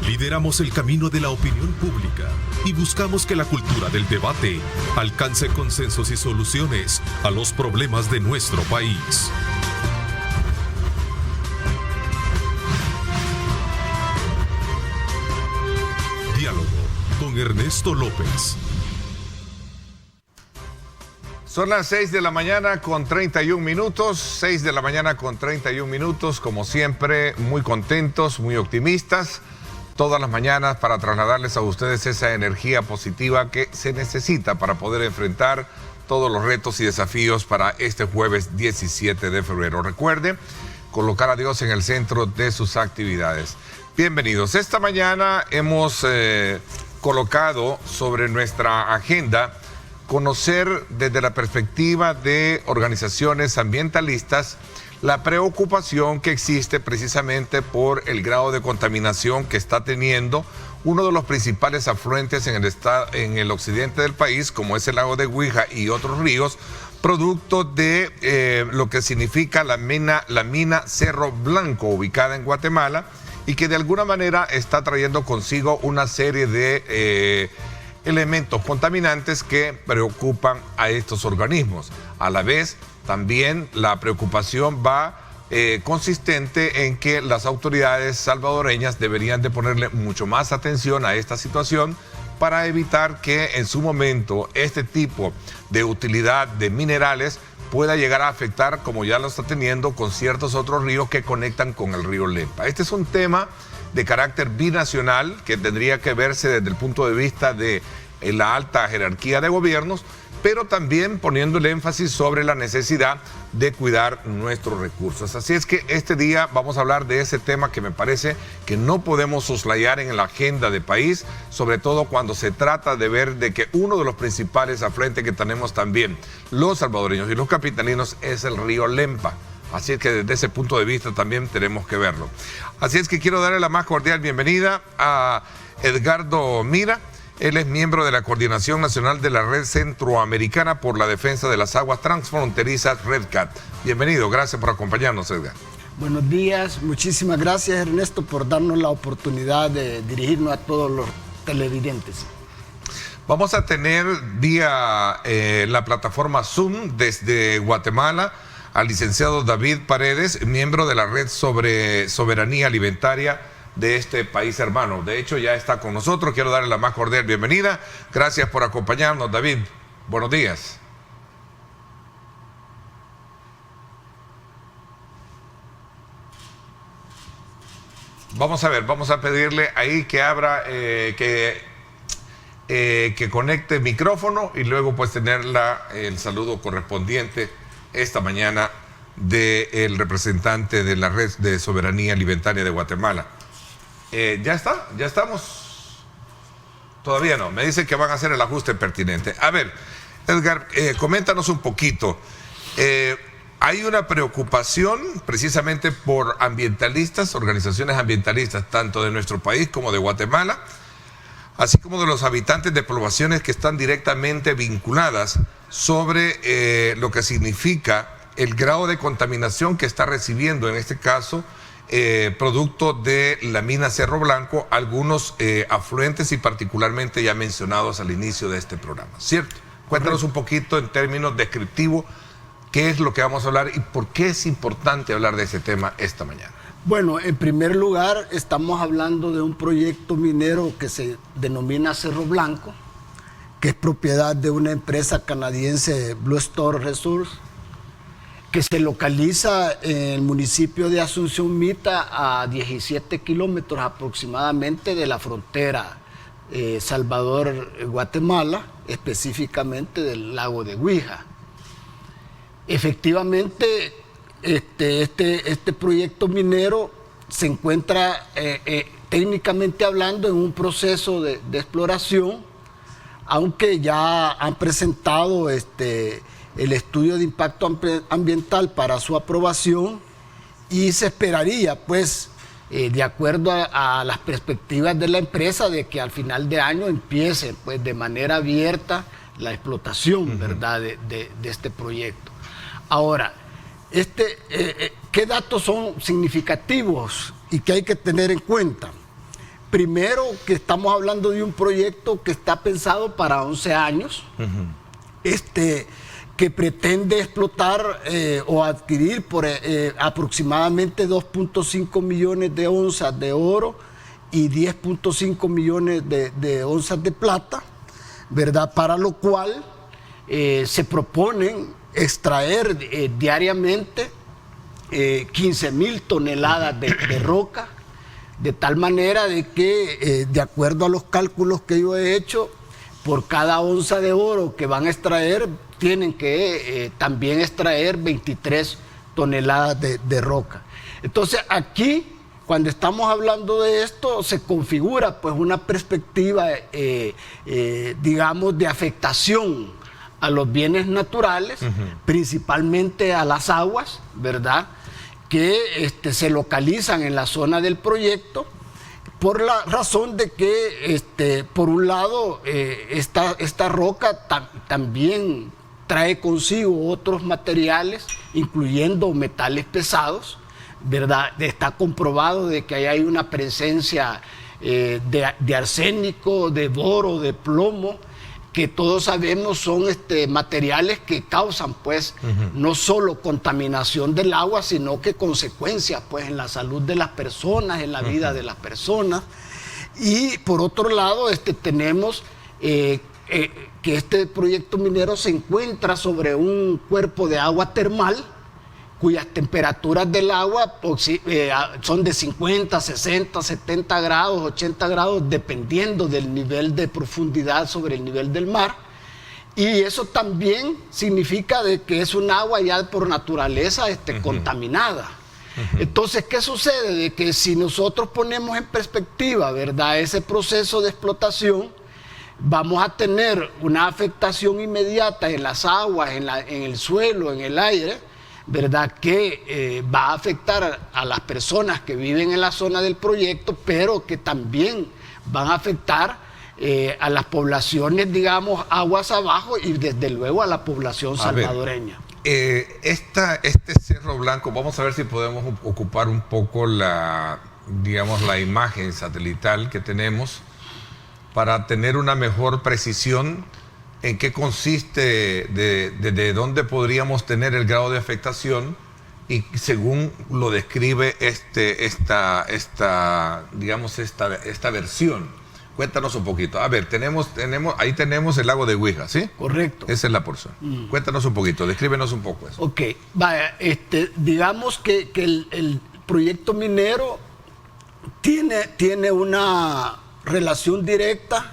Lideramos el camino de la opinión pública y buscamos que la cultura del debate alcance consensos y soluciones a los problemas de nuestro país. Diálogo con Ernesto López. Son las 6 de la mañana con 31 minutos, 6 de la mañana con 31 minutos, como siempre, muy contentos, muy optimistas, todas las mañanas para trasladarles a ustedes esa energía positiva que se necesita para poder enfrentar todos los retos y desafíos para este jueves 17 de febrero. Recuerde colocar a Dios en el centro de sus actividades. Bienvenidos. Esta mañana hemos colocado sobre nuestra agenda conocer desde la perspectiva de organizaciones ambientalistas la preocupación que existe precisamente por el grado de contaminación que está teniendo uno de los principales afluentes en el occidente del país, como es el lago de Guija y otros ríos, producto de lo que significa la mina Cerro Blanco, ubicada en Guatemala, y que de alguna manera está trayendo consigo una serie de elementos contaminantes que preocupan a estos organismos. A la vez, también la preocupación va consistente en que las autoridades salvadoreñas deberían de ponerle mucho más atención a esta situación para evitar que en su momento este tipo de utilidad de minerales pueda llegar a afectar, como ya lo está teniendo, con ciertos otros ríos que conectan con el río Lempa. Este es un tema de carácter binacional que tendría que verse desde el punto de vista de la alta jerarquía de gobiernos, pero también poniendo el énfasis sobre la necesidad de cuidar nuestros recursos. Así es que este día vamos a hablar de ese tema que me parece que no podemos soslayar en la agenda de país, sobre todo cuando se trata de ver de que uno de los principales afluentes que tenemos también los salvadoreños y los capitalinos es el río Lempa. Así es que desde ese punto de vista también tenemos que verlo. Así es que quiero darle la más cordial bienvenida a Edgardo Mira. Él es miembro de la Coordinación Nacional de la Red Centroamericana por la Defensa de las Aguas Transfronterizas, REDCAT. Bienvenido, gracias por acompañarnos, Edgar. Buenos días, muchísimas gracias, Ernesto, por darnos la oportunidad de dirigirnos a todos los televidentes. Vamos a tener vía la plataforma Zoom desde Guatemala al licenciado David Paredes, miembro de la Red sobre Soberanía Alimentaria de este país hermano. De hecho, ya está con nosotros. Quiero darle la más cordial bienvenida. Gracias por acompañarnos, David. Buenos días. Vamos a ver, vamos a pedirle ahí que abra, que conecte el micrófono y luego pues tener el saludo correspondiente esta mañana del representante de la Red de Soberanía Alimentaria de Guatemala. ¿Ya está? ¿Ya estamos? Todavía no. Me dicen que van a hacer el ajuste pertinente. A ver, Edgar, coméntanos un poquito. Hay una preocupación precisamente por ambientalistas, organizaciones ambientalistas, tanto de nuestro país como de Guatemala, así como de los habitantes de poblaciones que están directamente vinculadas sobre lo que significa el grado de contaminación que está recibiendo, en este caso, producto de la mina Cerro Blanco, algunos afluentes y particularmente ya mencionados al inicio de este programa, ¿cierto? Cuéntanos un poquito en términos descriptivos qué es lo que vamos a hablar y por qué es importante hablar de ese tema esta mañana. Bueno, en primer lugar, estamos hablando de un proyecto minero que se denomina Cerro Blanco, que es propiedad de una empresa canadiense, Blue Star Resources, que se localiza en el municipio de Asunción Mita, a 17 kilómetros aproximadamente de la frontera Salvador-Guatemala, específicamente del lago de Guija. Efectivamente, este proyecto minero se encuentra técnicamente hablando en un proceso de exploración, aunque ya han presentado el estudio de impacto ambiental para su aprobación y se esperaría, pues, de acuerdo a las perspectivas de la empresa, de que al final de año empiece, pues, de manera abierta la explotación, ¿verdad?, de este proyecto. Ahora, ¿qué datos son significativos y que hay que tener en cuenta? primero que estamos hablando de un proyecto que está pensado para 11 años, que pretende explotar o adquirir por aproximadamente 2.5 millones de onzas de oro y 10.5 millones de onzas de plata, ¿verdad? Para lo cual se proponen extraer diariamente 15.000 toneladas de roca, de tal manera de que, de acuerdo a los cálculos que yo he hecho, por cada onza de oro que van a extraer, tienen que también extraer 23 toneladas de roca. Entonces aquí, cuando estamos hablando de esto, se configura pues una perspectiva, digamos, de afectación a los bienes naturales, principalmente a las aguas, ¿verdad?, que se localizan en la zona del proyecto, por la razón de que, por un lado, esta roca también trae consigo otros materiales, incluyendo metales pesados, ¿verdad? Está comprobado de que ahí hay una presencia de arsénico, de boro, de plomo, que todos sabemos son materiales que causan pues no solo contaminación del agua, sino que consecuencias pues en la salud de las personas, en la vida de las personas. Y por otro lado tenemos que este proyecto minero se encuentra sobre un cuerpo de agua termal, cuyas temperaturas del agua son de 50, 60, 70 grados, 80 grados, dependiendo del nivel de profundidad sobre el nivel del mar. Y eso también significa de que es un agua ya por naturaleza contaminada. Entonces, ¿qué sucede? De que si nosotros ponemos en perspectiva, ¿verdad?, ese proceso de explotación, vamos a tener una afectación inmediata en las aguas, en el suelo, en el aire, ¿verdad?, que va a afectar a las personas que viven en la zona del proyecto, pero que también van a afectar a las poblaciones, digamos, aguas abajo, y desde luego a la población salvadoreña. Este Cerro Blanco, vamos a ver si podemos ocupar un poco la imagen satelital que tenemos para tener una mejor precisión. ¿En qué consiste, de dónde podríamos tener el grado de afectación? Y según lo describe esta versión. Cuéntanos un poquito. A ver, ahí tenemos el lago de Huija, ¿sí? Correcto. Esa es la porción. Cuéntanos un poquito, descríbenos un poco eso. Ok, vaya, digamos que el proyecto minero tiene una relación directa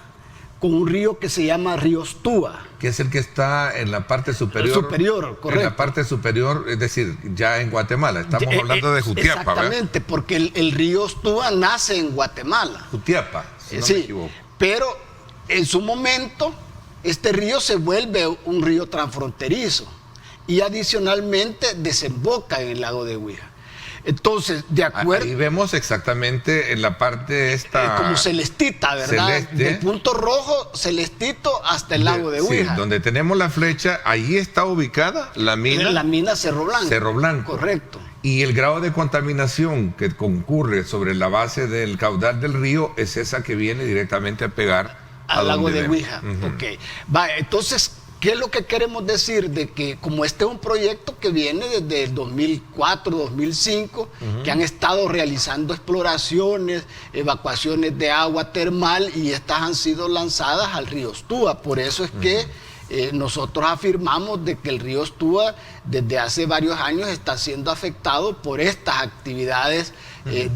con un río que se llama Río Ostúa. Que es el que está en la parte superior. Superior, correcto. En la parte superior, es decir, ya en Guatemala. Estamos hablando de Jutiapa, exactamente, ¿verdad? Porque el río Ostúa nace en Guatemala. Jutiapa, si no me equivoco. Pero en su momento, este río se vuelve un río transfronterizo y adicionalmente desemboca en el lago de Huija. Entonces, de acuerdo... Ahí vemos exactamente en la parte como celestita, ¿verdad? Celeste. Del punto rojo, celestito, hasta el lago de Huija. Sí, donde tenemos la flecha, ahí está ubicada la mina. La mina Cerro Blanco. Cerro Blanco. Correcto. Y el grado de contaminación que concurre sobre la base del caudal del río es esa que viene directamente a pegar al lago de Huija. Ok. Va, entonces, ¿qué es lo que queremos decir? De que como este es un proyecto que viene desde el 2004, 2005, que han estado realizando exploraciones, evacuaciones de agua termal, y estas han sido lanzadas al río Ostúa. Por eso es que nosotros afirmamos de que el río Ostúa desde hace varios años está siendo afectado por estas actividades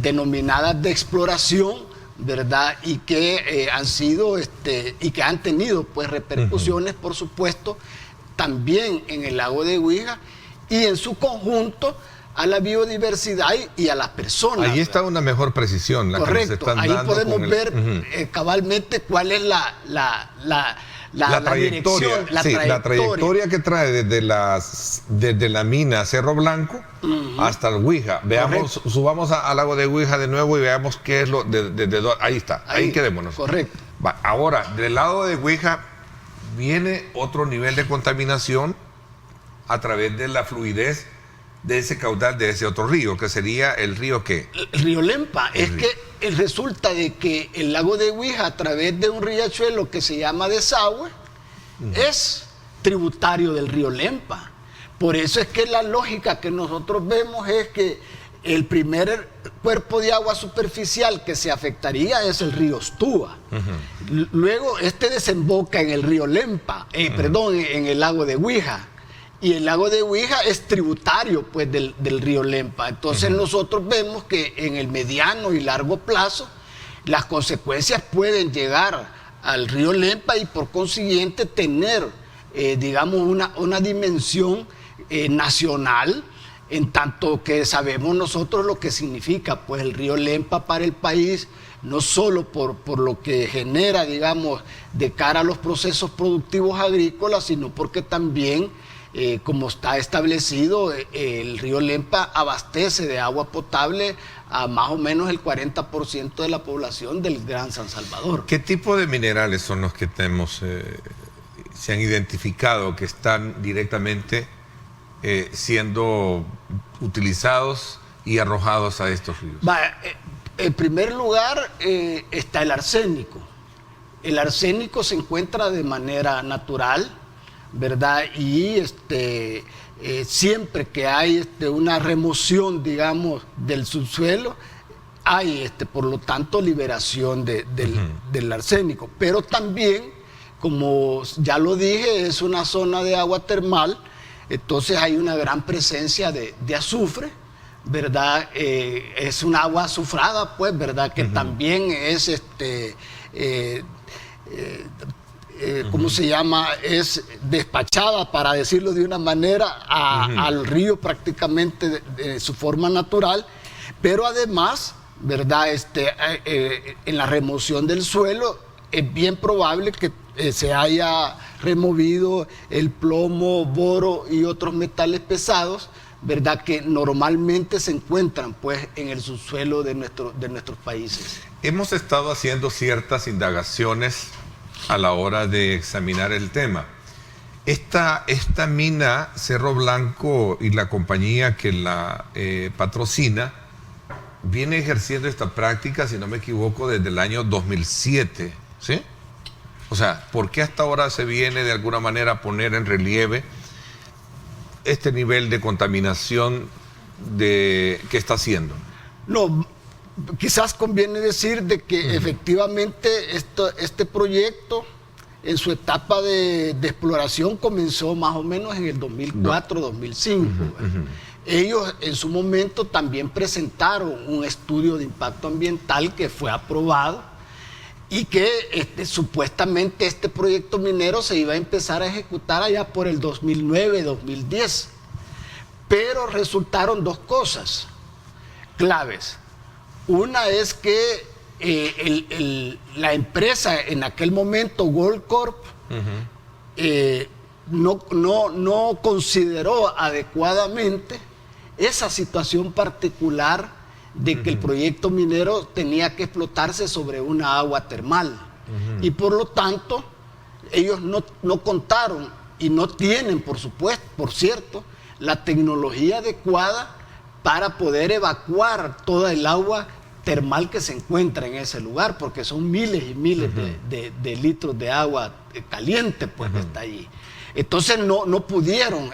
denominadas de exploración, ¿verdad? Y que han sido y que han tenido pues repercusiones, por supuesto, también en el lago de Huija y en su conjunto a la biodiversidad y a las personas. Ahí está una mejor precisión, la correcto, que nos están ahí dando podemos ver cabalmente cuál es la trayectoria, la trayectoria que trae desde la mina Cerro Blanco hasta el Huija. Veamos, subamos al lago de Huija de nuevo y veamos qué es ahí está, ahí quedémonos. Correcto. Ahora, del lado de Huija viene otro nivel de contaminación a través de la fluidez de ese caudal de ese otro río, que sería el río ¿qué? El río Lempa. Es que resulta de que el lago de Huija, a través de un riachuelo que se llama desagüe, es tributario del río Lempa. Por eso es que la lógica que nosotros vemos es que el primer cuerpo de agua superficial que se afectaría es el río Ostúa. Luego desemboca en el río Lempa, perdón, en el lago de Huija. Y el lago de Huija es tributario pues del río Lempa. Entonces nosotros vemos que en el mediano y largo plazo las consecuencias pueden llegar al río Lempa y por consiguiente tener, digamos, una dimensión nacional, en tanto que sabemos nosotros lo que significa pues el río Lempa para el país, no solo por lo que genera, digamos, de cara a los procesos productivos agrícolas, sino porque también, como está establecido, el río Lempa abastece de agua potable a más o menos el 40% de la población del Gran San Salvador. ¿Qué tipo de minerales son los que tenemos, se han identificado que están directamente siendo utilizados y arrojados a estos ríos? En primer lugar está el arsénico. El arsénico se encuentra de manera natural, ¿verdad? Y siempre que hay una remoción, digamos, del subsuelo, hay, por lo tanto, liberación del arsénico. Pero también, como ya lo dije, es una zona de agua termal, entonces hay una gran presencia de azufre, ¿verdad? Es un agua azufrada, pues, ¿verdad? Que también es, ¿cómo se llama? Es despachada, para decirlo de una manera, al río prácticamente de su forma natural, pero además, ¿verdad? En la remoción del suelo es bien probable que se haya removido el plomo, boro y otros metales pesados, ¿verdad? Que normalmente se encuentran pues en el subsuelo de nuestros países. Hemos estado haciendo ciertas indagaciones a la hora de examinar el tema. Esta mina Cerro Blanco y la compañía que la patrocina viene ejerciendo esta práctica, si no me equivoco, desde el año 2007, ¿sí? O sea, ¿por qué hasta ahora se viene de alguna manera a poner en relieve este nivel de contaminación que está haciendo? No, quizás conviene decir de que efectivamente este proyecto en su etapa de exploración comenzó más o menos en el 2004-2005. Ellos en su momento también presentaron un estudio de impacto ambiental que fue aprobado y que supuestamente este proyecto minero se iba a empezar a ejecutar allá por el 2009-2010. Pero resultaron dos cosas claves. Una es que la empresa en aquel momento, Goldcorp, no consideró adecuadamente esa situación particular de que el proyecto minero tenía que explotarse sobre una agua termal. Y por lo tanto, ellos no contaron y no tienen, por supuesto, por cierto, la tecnología adecuada para poder evacuar toda el agua termal que se encuentra en ese lugar, porque son miles y miles de litros de agua caliente pues que está allí. Entonces no pudieron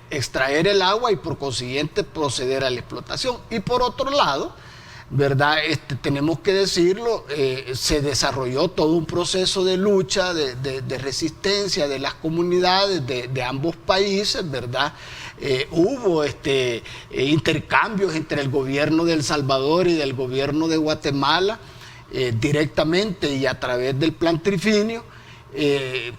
extraer el agua y por consiguiente proceder a la explotación. Y por otro lado, ¿verdad? Tenemos que decirlo, se desarrolló todo un proceso de lucha, de resistencia de las comunidades de ambos países, ¿verdad? Hubo intercambios entre el gobierno de El Salvador y del gobierno de Guatemala, directamente y a través del Plan Trifinio,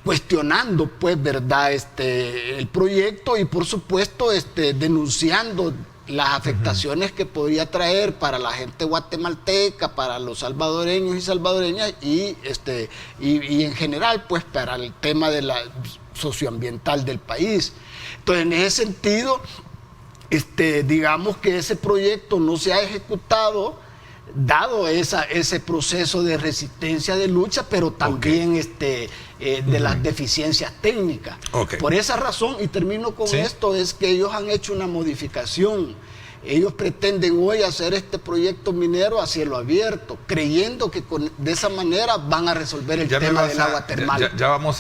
cuestionando pues, ¿verdad? El proyecto y por supuesto denunciando las afectaciones que podría traer para la gente guatemalteca, para los salvadoreños y salvadoreñas y en general pues para el tema de la socioambiental del país. Entonces en ese sentido digamos que ese proyecto no se ha ejecutado, dado ese proceso de resistencia, de lucha, pero también de las deficiencias técnicas. Por esa razón, y termino con esto, es que ellos han hecho una modificación. Ellos pretenden hoy hacer este proyecto minero a cielo abierto, creyendo que de esa manera van a resolver el tema del agua termal. Ya vamos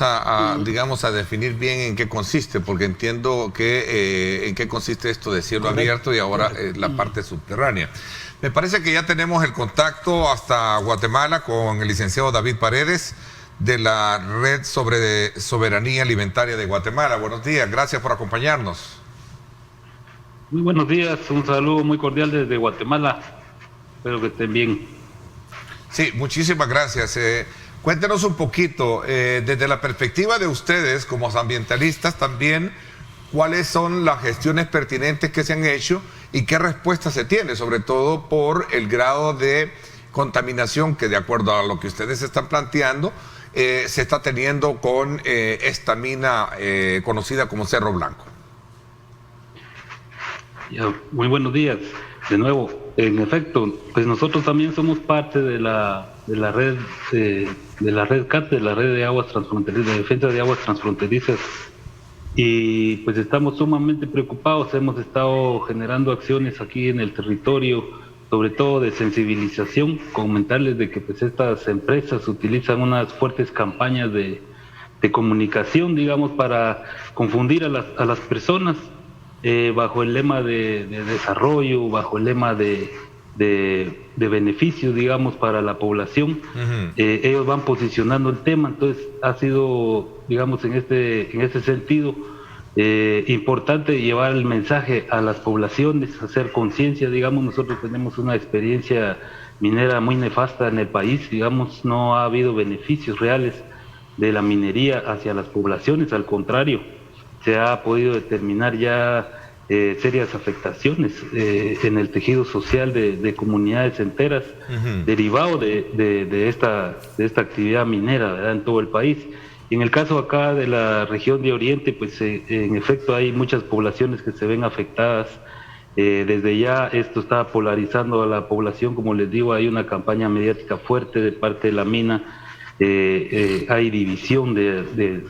digamos, a definir bien en qué consiste, porque entiendo que en qué consiste esto de cielo abierto y ahora la parte subterránea. Me parece que ya tenemos el contacto hasta Guatemala con el licenciado David Paredes de la Red sobre Soberanía Alimentaria de Guatemala. Buenos días, gracias por acompañarnos. Muy buenos días, un saludo muy cordial desde Guatemala, espero que estén bien. Sí, muchísimas gracias. Cuéntenos un poquito, desde la perspectiva de ustedes como ambientalistas también, cuáles son las gestiones pertinentes que se han hecho y qué respuesta se tiene, sobre todo por el grado de contaminación que, de acuerdo a lo que ustedes están planteando, se está teniendo con esta mina conocida como Cerro Blanco. Muy buenos días de nuevo. En efecto, pues nosotros también somos parte de la red CAT, de la red de aguas transfronterizas, de defensa de aguas transfronterizas, y pues estamos sumamente preocupados. Hemos estado generando acciones aquí en el territorio, sobre todo de sensibilización, comentarles de que pues estas empresas utilizan unas fuertes campañas de comunicación, digamos, para confundir a las personas. Bajo el lema de desarrollo, bajo el lema de beneficios, digamos, para la población. Ellos van posicionando el tema. Entonces ha sido, digamos, en este sentido importante llevar el mensaje a las poblaciones, hacer conciencia. Digamos, nosotros tenemos una experiencia minera muy nefasta en el país, digamos, no ha habido beneficios reales de la minería hacia las poblaciones, al contrario, se ha podido determinar ya serias afectaciones en el tejido social de comunidades enteras, derivado de esta actividad minera, ¿verdad?, en todo el país. Y en el caso acá de la región de Oriente, pues en efecto hay muchas poblaciones que se ven afectadas. Desde ya esto está polarizando a la población, como les digo, hay una campaña mediática fuerte de parte de la mina, hay división de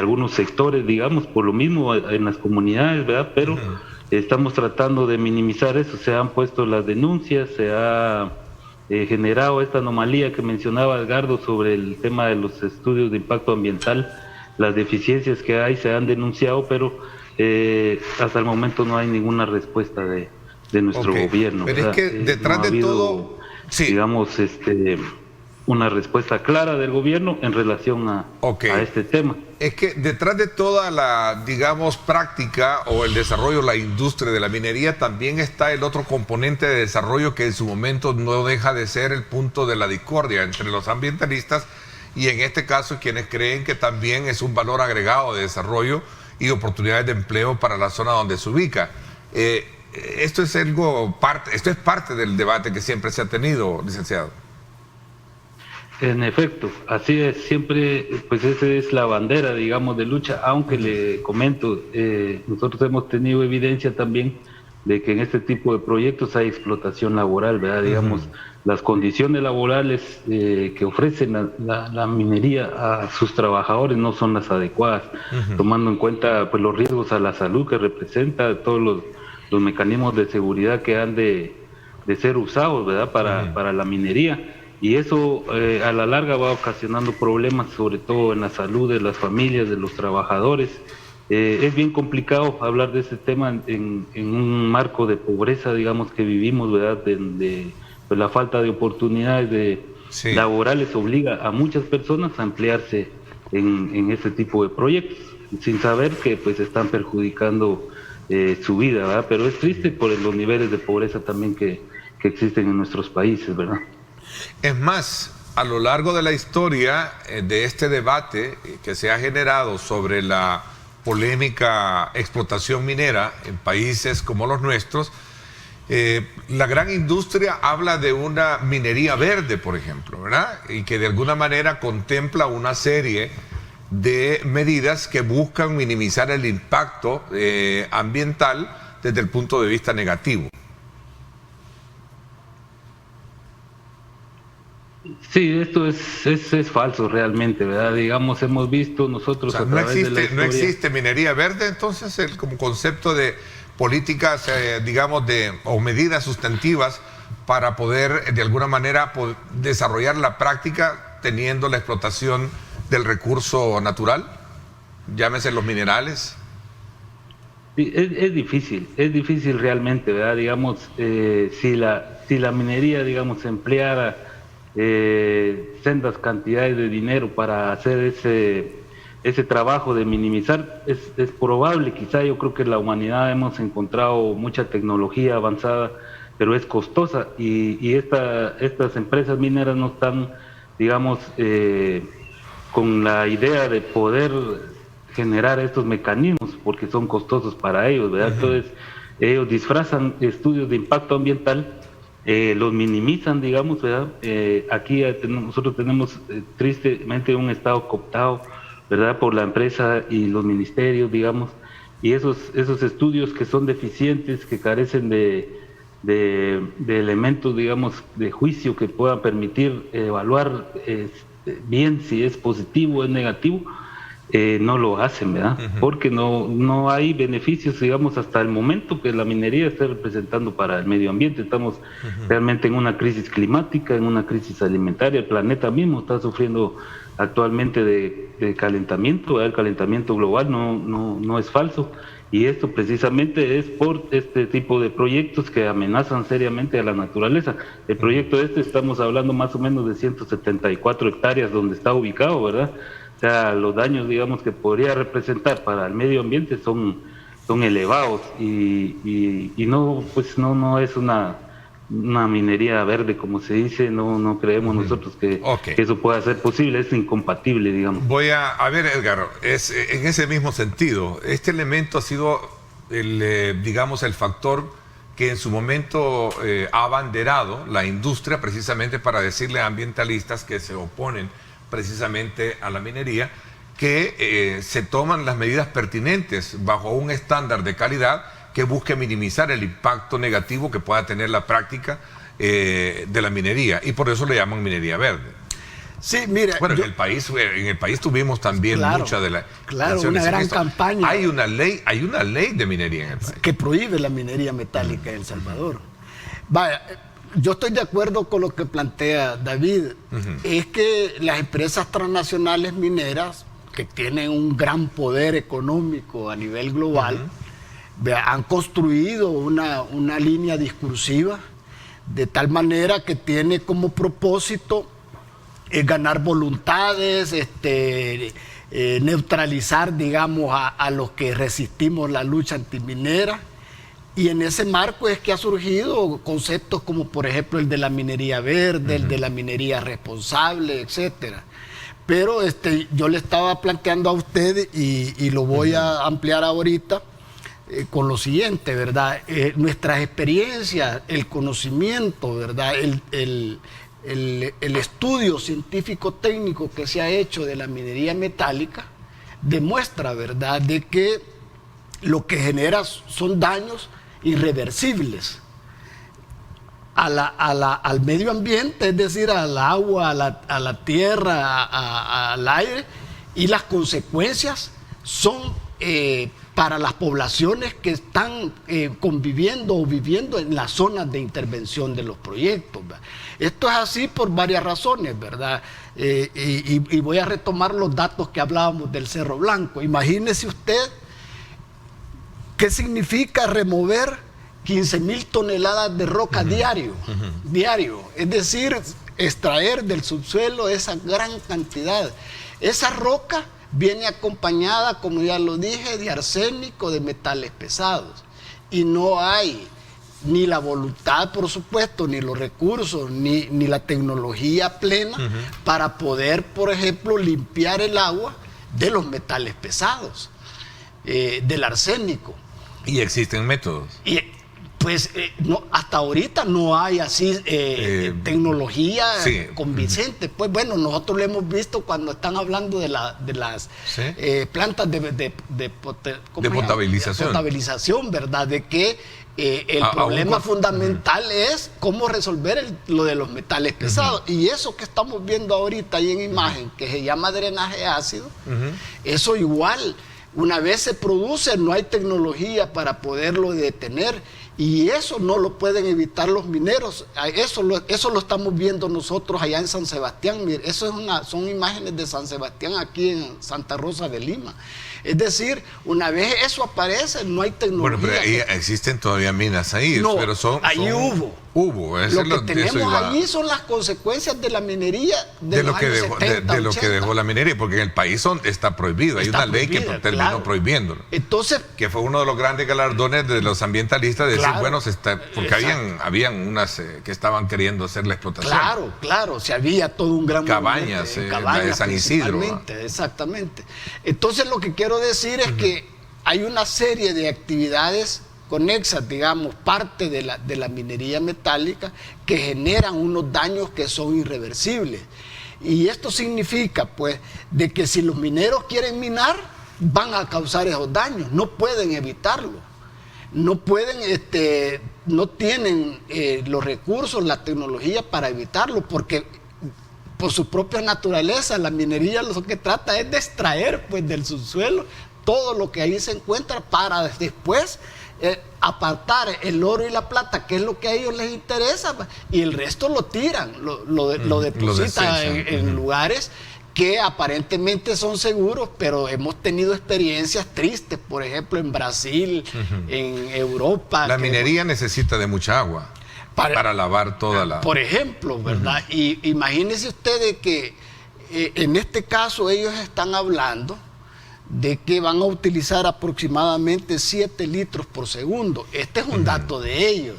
algunos sectores, digamos, por lo mismo en las comunidades, ¿verdad? Pero estamos tratando de minimizar eso. Se han puesto las denuncias, se ha generado esta anomalía que mencionaba Edgardo sobre el tema de los estudios de impacto ambiental. Las deficiencias que hay se han denunciado, pero hasta el momento no hay ninguna respuesta de nuestro gobierno. Pero es que detrás no de todo, digamos, una respuesta clara del gobierno en relación a este tema. Es que detrás de toda la, digamos, práctica o el desarrollo, la industria de la minería, también está el otro componente de desarrollo que en su momento no deja de ser el punto de la discordia entre los ambientalistas y en este caso quienes creen que también es un valor agregado de desarrollo y oportunidades de empleo para la zona donde se ubica. Esto es parte del debate que siempre se ha tenido, licenciado. En efecto, así es, siempre, pues esa es la bandera, digamos, de lucha, aunque le comento, nosotros hemos tenido evidencia también de que en este tipo de proyectos hay explotación laboral, ¿verdad? Digamos, las condiciones laborales que ofrecen la minería a sus trabajadores no son las adecuadas, tomando en cuenta pues los riesgos a la salud que representa, todos los mecanismos de seguridad que han de ser usados, ¿verdad?, para la minería. Y eso a la larga va ocasionando problemas, sobre todo en la salud de las familias, de los trabajadores. Es bien complicado hablar de ese tema en un marco de pobreza, digamos, que vivimos, ¿verdad? Pues la falta de oportunidades laborales obliga a muchas personas a emplearse en este tipo de proyectos, sin saber que pues están perjudicando su vida, ¿verdad? Pero es triste por los niveles de pobreza también que existen en nuestros países, ¿verdad? Es más, a lo largo de la historia de este debate que se ha generado sobre la polémica explotación minera en países como los nuestros, la gran industria habla de una minería verde, por ejemplo, ¿verdad? Y que de alguna manera contempla una serie de medidas que buscan minimizar el impacto ambiental desde el punto de vista negativo. Sí, esto es falso realmente, ¿verdad? Digamos, hemos visto nosotros O sea, a través de la no historia... existe minería verde, entonces, como concepto de políticas, digamos, o medidas sustantivas para poder, de alguna manera, desarrollar la práctica teniendo la explotación del recurso natural, llámese los minerales. Sí, es difícil realmente, ¿verdad? Digamos, si la minería, digamos, se empleara sendas cantidades de dinero para hacer ese trabajo de minimizar, es probable, quizá yo creo que la humanidad hemos encontrado mucha tecnología avanzada, pero es costosa y estas empresas mineras no están, digamos, con la idea de poder generar estos mecanismos porque son costosos para ellos, ¿verdad? Entonces ellos disfrazan estudios de impacto ambiental, los minimizan, digamos, ¿verdad? Aquí nosotros tenemos tristemente un estado cooptado, ¿verdad? Por la empresa y los ministerios, digamos, y esos estudios que son deficientes, que carecen de elementos, digamos, de juicio que puedan permitir evaluar bien si es positivo o es negativo, no lo hacen, ¿verdad? Porque no hay beneficios, digamos, hasta el momento que la minería esté representando para el medio ambiente. Estamos realmente en una crisis climática, en una crisis alimentaria. El planeta mismo está sufriendo actualmente de calentamiento, ¿verdad? El calentamiento global no es falso. Y esto precisamente es por este tipo de proyectos que amenazan seriamente a la naturaleza. El proyecto estamos hablando más o menos de 174 hectáreas donde está ubicado, ¿verdad? O sea, los daños, digamos, que podría representar para el medio ambiente son elevados y no es una minería verde, como se dice. No creemos nosotros que eso pueda ser posible, es incompatible, digamos. Voy a ver, Edgar, en ese mismo sentido, este elemento ha sido digamos, el factor que en su momento ha abanderado la industria precisamente para decirle a ambientalistas que se oponen precisamente a la minería que se toman las medidas pertinentes bajo un estándar de calidad que busque minimizar el impacto negativo que pueda tener la práctica de la minería, y por eso le llaman minería verde. Sí, mira, bueno, en el país tuvimos también mucha de la... Claro, una gran campaña. Hay una ley de minería en el país. Que prohíbe la minería metálica en El Salvador. Vaya, yo estoy de acuerdo con lo que plantea David. Es que las empresas transnacionales mineras, que tienen un gran poder económico a nivel global, han construido una línea discursiva de tal manera que tiene como propósito ganar voluntades, neutralizar, digamos, a los que resistimos la lucha antiminera. Y en ese marco es que ha surgido conceptos como, por ejemplo, el de la minería verde, el de la minería responsable, etcétera. Pero yo le estaba planteando a usted y lo voy a ampliar ahorita con lo siguiente, ¿verdad? Nuestras experiencias, el conocimiento, ¿verdad? El estudio científico técnico que se ha hecho de la minería metálica demuestra, ¿verdad?, de que lo que genera son daños irreversibles al medio ambiente, es decir, al agua, a la tierra, al aire, y las consecuencias son para las poblaciones que están conviviendo o viviendo en las zonas de intervención de los proyectos, ¿verdad? Esto es así por varias razones, ¿verdad? Y voy a retomar los datos que hablábamos del Cerro Blanco. Imagínese usted qué significa remover 15,000 toneladas de roca diario, es decir, extraer del subsuelo esa gran cantidad. Esa roca viene acompañada, como ya lo dije, de arsénico, de metales pesados, y no hay ni la voluntad, por supuesto, ni los recursos, ni la tecnología plena para poder, por ejemplo, limpiar el agua de los metales pesados, del arsénico. Y existen métodos. Pues no, hasta ahorita no hay así tecnología convincente. Pues bueno, nosotros lo hemos visto cuando están hablando de las plantas de potabilización, ¿verdad? De que el problema fundamental es cómo resolver lo de los metales pesados. Y eso que estamos viendo ahorita ahí en imagen, que se llama drenaje ácido, eso igual, una vez se produce, no hay tecnología para poderlo detener. Y eso no lo pueden evitar los mineros. Eso lo estamos viendo nosotros allá en San Sebastián. Mire, son imágenes de San Sebastián aquí en Santa Rosa de Lima. Es decir, una vez eso aparece, no hay tecnología. Bueno, pero ahí existen todavía minas ahí. No, pero ahí hubo. Lo que tenemos allí son las consecuencias de la minería de lo que dejó la minería, porque en el país está prohibido. Hay una ley que terminó prohibiéndolo. Entonces, que fue uno de los grandes galardones de los ambientalistas de decir, bueno, porque habían unas que estaban queriendo hacer la explotación. Claro, se había todo un gran cabañas de San Isidro. Exactamente. Entonces lo que quiero decir es que hay una serie de actividades conexas, digamos, parte de la minería metálica, que generan unos daños que son irreversibles. Y esto significa, pues, de que si los mineros quieren minar, van a causar esos daños, no pueden evitarlo. No pueden, no tienen los recursos, la tecnología para evitarlo, porque por su propia naturaleza, la minería lo que trata es de extraer, pues, del subsuelo todo lo que ahí se encuentra para después apartar el oro y la plata, que es lo que a ellos les interesa, y el resto lo tiran, lo depositan en lugares que aparentemente son seguros, pero hemos tenido experiencias tristes, por ejemplo en Brasil, en Europa. La minería necesita de mucha agua para lavar toda la... Por ejemplo, ¿verdad? Y imagínense ustedes que en este caso ellos están hablando de que van a utilizar aproximadamente 7 litros por segundo. Este es un dato de ellos.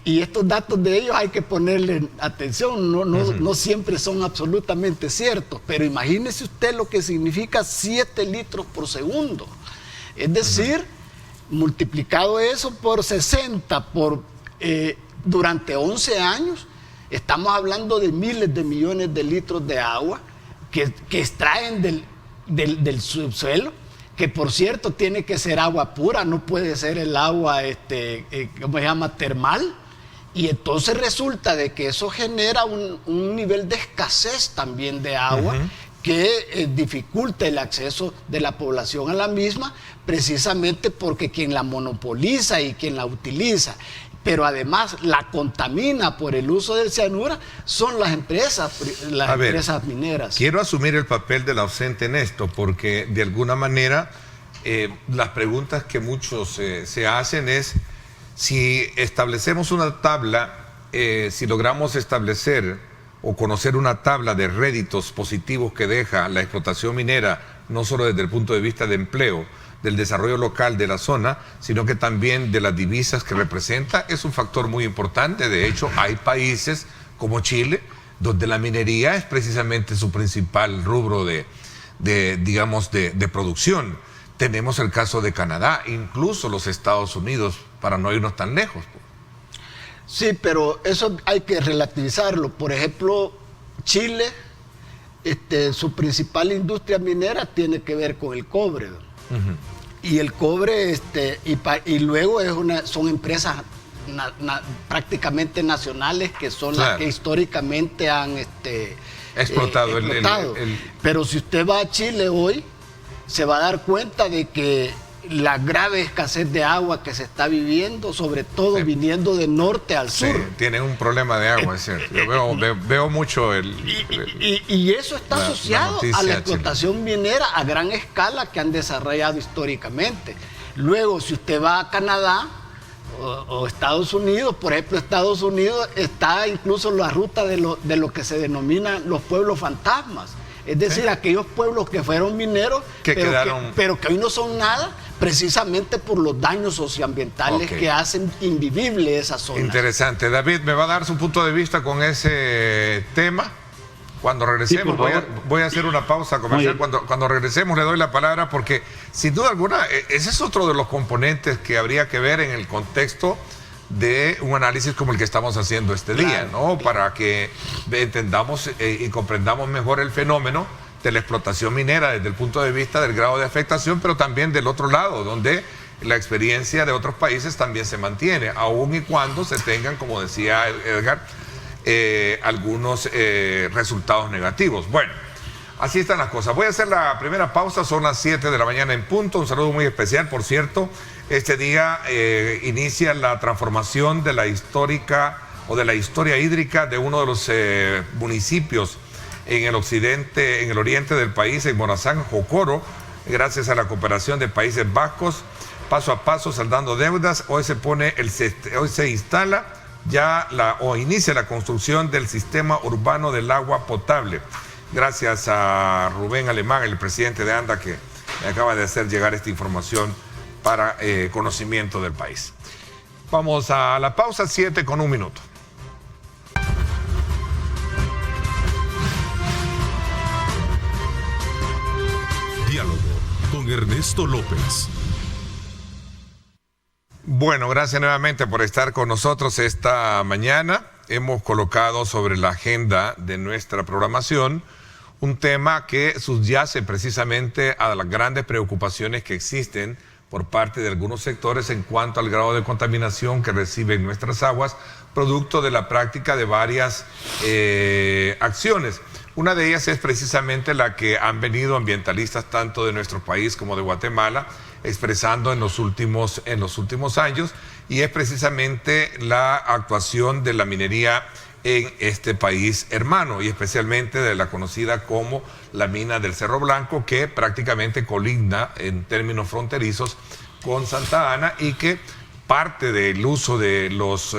Y estos datos de ellos hay que ponerle atención, no siempre son absolutamente ciertos, pero imagínese usted lo que significa 7 litros por segundo. Es decir, multiplicado eso por 60, durante 11 años, estamos hablando de miles de millones de litros de agua que extraen del subsuelo, que por cierto tiene que ser agua pura, no puede ser el agua, ¿cómo se llama?, termal. Y entonces resulta de que eso genera un nivel de escasez también de agua que dificulta el acceso de la población a la misma, precisamente porque quien la monopoliza y quien la utiliza, pero además la contamina por el uso del cianuro, son las empresas mineras. Quiero asumir el papel del ausente en esto, porque de alguna manera las preguntas que muchos se hacen es, si establecemos una tabla, si logramos establecer o conocer una tabla de réditos positivos que deja la explotación minera, no solo desde el punto de vista de empleo, del desarrollo local de la zona, sino que también de las divisas que representa, es un factor muy importante. De hecho, hay países como Chile, donde la minería es precisamente su principal rubro de producción. Tenemos el caso de Canadá, incluso los Estados Unidos, para no irnos tan lejos. Sí, pero eso hay que relativizarlo. Por ejemplo, Chile, su principal industria minera tiene que ver con el cobre. Y el cobre, y luego son empresas prácticamente nacionales, que son las que históricamente han explotado. Pero si usted va a Chile hoy, se va a dar cuenta de que la grave escasez de agua que se está viviendo, sobre todo viniendo de norte al sur. Tienen un problema de agua, es cierto. Yo veo mucho y eso está asociado a la explotación minera a gran escala que han desarrollado históricamente. Luego, si usted va a Canadá o Estados Unidos, por ejemplo, Estados Unidos está incluso la ruta de lo que se denominan los pueblos fantasmas. Es decir, aquellos pueblos que fueron mineros, pero que hoy no son nada, precisamente por los daños socioambientales que hacen invivible esa zona. Interesante. David, ¿me va a dar su punto de vista con ese tema? Cuando regresemos, Sí, voy a hacer una pausa comercial. Cuando regresemos le doy la palabra, porque sin duda alguna ese es otro de los componentes que habría que ver en el contexto de un análisis como el que estamos haciendo este día, ¿no? Para que entendamos y comprendamos mejor el fenómeno de la explotación minera desde el punto de vista del grado de afectación, pero también del otro lado, donde la experiencia de otros países también se mantiene, aun y cuando se tengan, como decía Edgar, algunos resultados negativos. Bueno, así están las cosas. Voy a hacer la primera pausa, son las 7 de la mañana en punto. Un saludo muy especial, por cierto. Este día inicia la transformación de la histórica o de la historia hídrica de uno de los municipios en el occidente, en el oriente del país, en Morazán, Jocoro, gracias a la cooperación de Países Vascos, paso a paso saldando deudas. Hoy se instala o inicia la construcción del sistema urbano del agua potable. Gracias a Rubén Alemán, el presidente de ANDA, que me acaba de hacer llegar esta información para conocimiento del país. Vamos a la pausa, 7:01. Diálogo con Ernesto López. Bueno, gracias nuevamente por estar con nosotros esta mañana. Hemos colocado sobre la agenda de nuestra programación un tema que subyace precisamente a las grandes preocupaciones que existen por parte de algunos sectores en cuanto al grado de contaminación que reciben nuestras aguas, producto de la práctica de varias acciones. Una de ellas es precisamente la que han venido ambientalistas tanto de nuestro país como de Guatemala expresando en los últimos años, y es precisamente la actuación de la minería en este país hermano, y especialmente de la conocida como la mina del Cerro Blanco, que prácticamente colinda en términos fronterizos con Santa Ana, y que parte del uso de los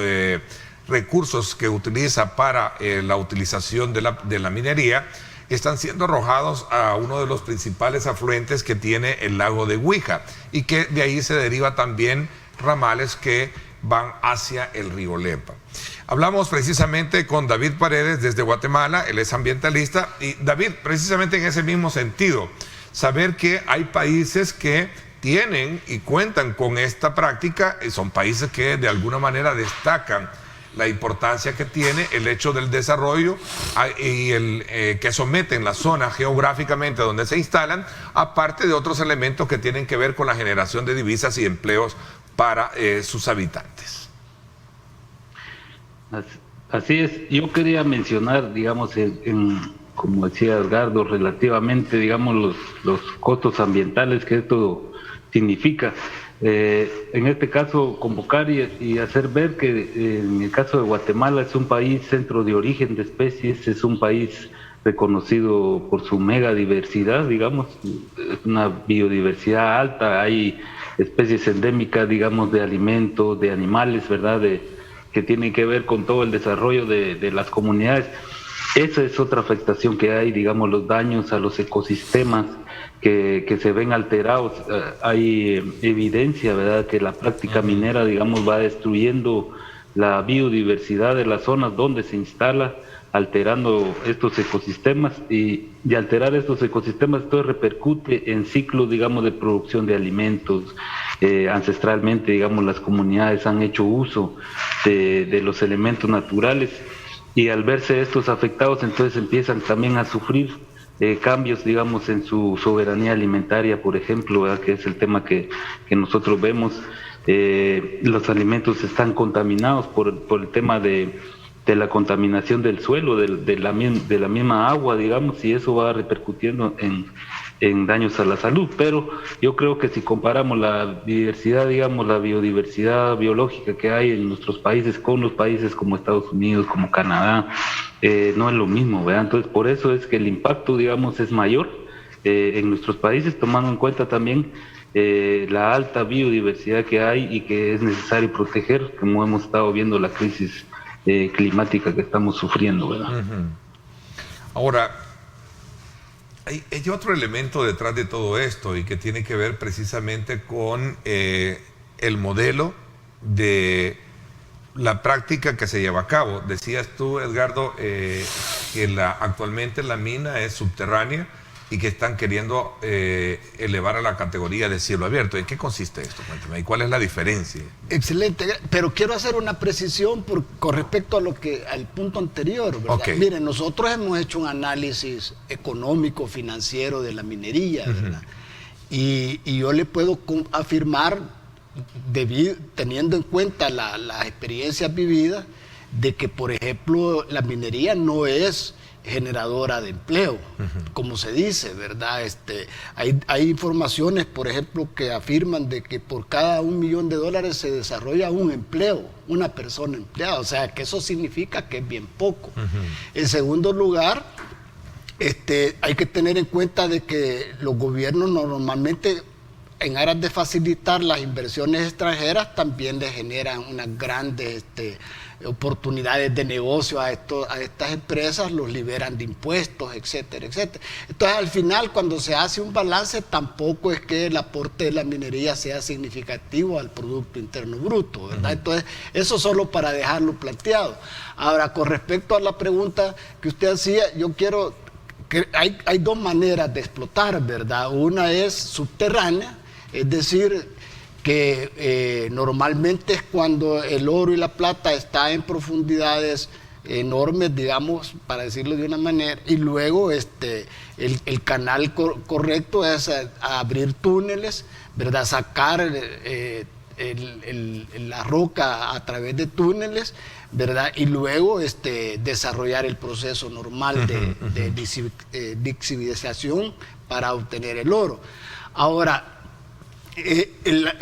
recursos que utiliza para la utilización de la minería están siendo arrojados a uno de los principales afluentes que tiene el lago de Huija, y que de ahí se deriva también ramales que van hacia el río Lempa. Hablamos precisamente con David Paredes desde Guatemala, él es ambientalista, y David, precisamente en ese mismo sentido, saber que hay países que tienen y cuentan con esta práctica, y son países que de alguna manera destacan la importancia que tiene el hecho del desarrollo y que someten la zona geográficamente donde se instalan, aparte de otros elementos que tienen que ver con la generación de divisas y empleos para sus habitantes. Así es. Yo quería mencionar, digamos, como decía Edgardo, relativamente, digamos, los costos ambientales que esto significa. En este caso, convocar y hacer ver que en el caso de Guatemala es un país centro de origen de especies, es un país reconocido por su megadiversidad, digamos, una biodiversidad alta, hay especies endémicas, digamos, de alimentos, de animales, ¿verdad?, que tienen que ver con todo el desarrollo de las comunidades. Esa es otra afectación que hay, digamos, los daños a los ecosistemas que se ven alterados. Hay evidencia, ¿verdad?, que la práctica minera, digamos, va destruyendo la biodiversidad de las zonas donde se instala, alterando estos ecosistemas, y de alterar estos ecosistemas esto repercute en ciclos, digamos, de producción de alimentos. Ancestralmente, digamos, las comunidades han hecho uso de los elementos naturales, y al verse estos afectados, entonces empiezan también a sufrir cambios, digamos, en su soberanía alimentaria, por ejemplo, ¿verdad?, que es el tema que nosotros vemos. Los alimentos están contaminados por el tema de la contaminación del suelo, de la misma agua, digamos, y eso va repercutiendo en daños a la salud. Pero yo creo que si comparamos la diversidad, digamos, la biodiversidad biológica que hay en nuestros países con los países como Estados Unidos, como Canadá, no es lo mismo, ¿verdad? Entonces, por eso es que el impacto, digamos, es mayor en nuestros países, tomando en cuenta también la alta biodiversidad que hay y que es necesario proteger, como hemos estado viendo la crisis climática que estamos sufriendo, ¿verdad? Ahora, hay otro elemento detrás de todo esto, y que tiene que ver precisamente con el modelo de la práctica que se lleva a cabo. Decías tú, Edgardo, que actualmente la mina es subterránea y que están queriendo elevar a la categoría de cielo abierto. ¿En qué consiste esto? Cuéntame, ¿y cuál es la diferencia? Excelente, pero quiero hacer una precisión con respecto al punto anterior, ¿verdad? Okay. Miren, nosotros hemos hecho un análisis económico, financiero de la minería, ¿verdad? Y yo le puedo afirmar, teniendo en cuenta las experiencias vividas, de que, por ejemplo, la minería no es generadora de empleo, como se dice, ¿verdad? Hay informaciones, por ejemplo, que afirman de que por cada $1 millón se desarrolla un empleo, una persona empleada, o sea, que eso significa que es bien poco. En segundo lugar, hay que tener en cuenta de que los gobiernos normalmente, en aras de facilitar las inversiones extranjeras, también les generan unas grandes oportunidades de negocio a estas empresas, los liberan de impuestos, etcétera, etcétera. Entonces, al final, cuando se hace un balance, tampoco es que el aporte de la minería sea significativo al Producto Interno Bruto, ¿verdad? Entonces, eso solo para dejarlo planteado. Ahora, con respecto a la pregunta que usted hacía, yo quiero que hay dos maneras de explotar, ¿verdad? Una es subterránea, es decir, que normalmente es cuando el oro y la plata está en profundidades enormes, digamos, para decirlo de una manera, y luego el canal correcto es abrir túneles, ¿verdad? Sacar la roca a través de túneles, ¿verdad? Y luego desarrollar el proceso normal de lixivización para obtener el oro. Ahora,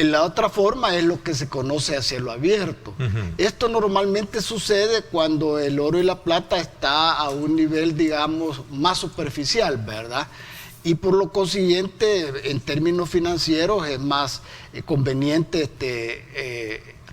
la otra forma es lo que se conoce a cielo abierto. Esto normalmente sucede cuando el oro y la plata está a un nivel, digamos, más superficial, ¿verdad? Y por lo consiguiente, en términos financieros, es más conveniente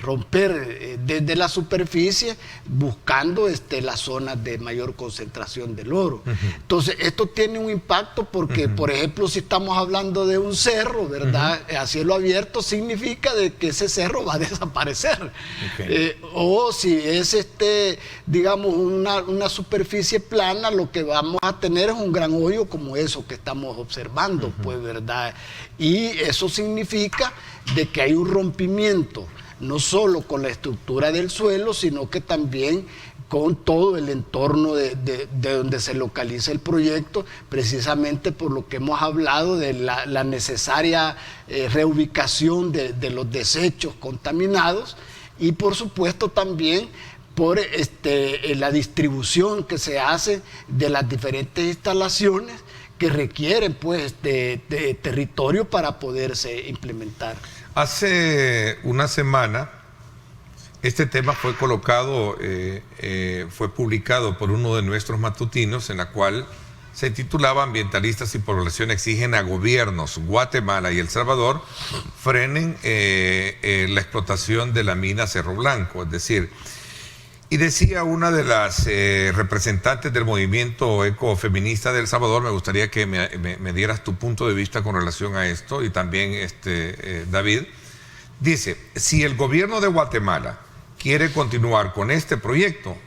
romper desde la superficie buscando las zonas de mayor concentración del oro. Entonces, esto tiene un impacto porque, por ejemplo, si estamos hablando de un cerro, ¿verdad? A cielo abierto significa de que ese cerro va a desaparecer. O si es, digamos, una superficie plana, lo que vamos a tener es un gran hoyo como eso que estamos observando, pues, ¿verdad? Y eso significa de que hay un rompimiento, no solo con la estructura del suelo, sino que también con todo el entorno de donde se localiza el proyecto, precisamente por lo que hemos hablado de la necesaria reubicación de los desechos contaminados y, por supuesto, también por la distribución que se hace de las diferentes instalaciones que requieren, pues, de territorio para poderse implementar. Hace una semana este tema fue colocado, fue publicado por uno de nuestros matutinos, en la cual se titulaba Ambientalistas y población exigen a gobiernos Guatemala y El Salvador frenen la explotación de la mina Cerro Blanco, es decir, y decía una de las representantes del movimiento ecofeminista de El Salvador, me gustaría que me dieras tu punto de vista con relación a esto, y también David, dice, si el gobierno de Guatemala quiere continuar con este proyecto,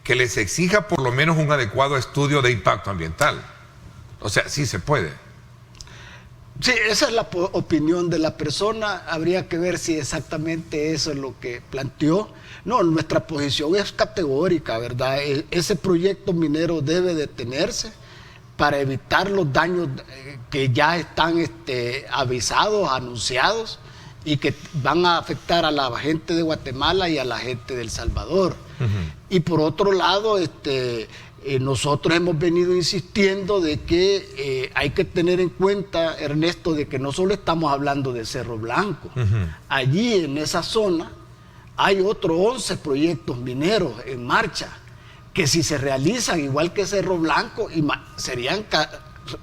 que les exija por lo menos un adecuado estudio de impacto ambiental. O sea, sí se puede. Sí, esa es la opinión de la persona, habría que ver si exactamente eso es lo que planteó. No, nuestra posición es categórica, ¿verdad? Ese proyecto minero debe detenerse para evitar los daños que ya están avisados, anunciados, y que van a afectar a la gente de Guatemala y a la gente de El Salvador. Y por otro lado, nosotros hemos venido insistiendo de que hay que tener en cuenta, Ernesto, de que no solo estamos hablando de Cerro Blanco. Allí en esa zona hay otros 11 proyectos mineros en marcha que si se realizan igual que Cerro Blanco serían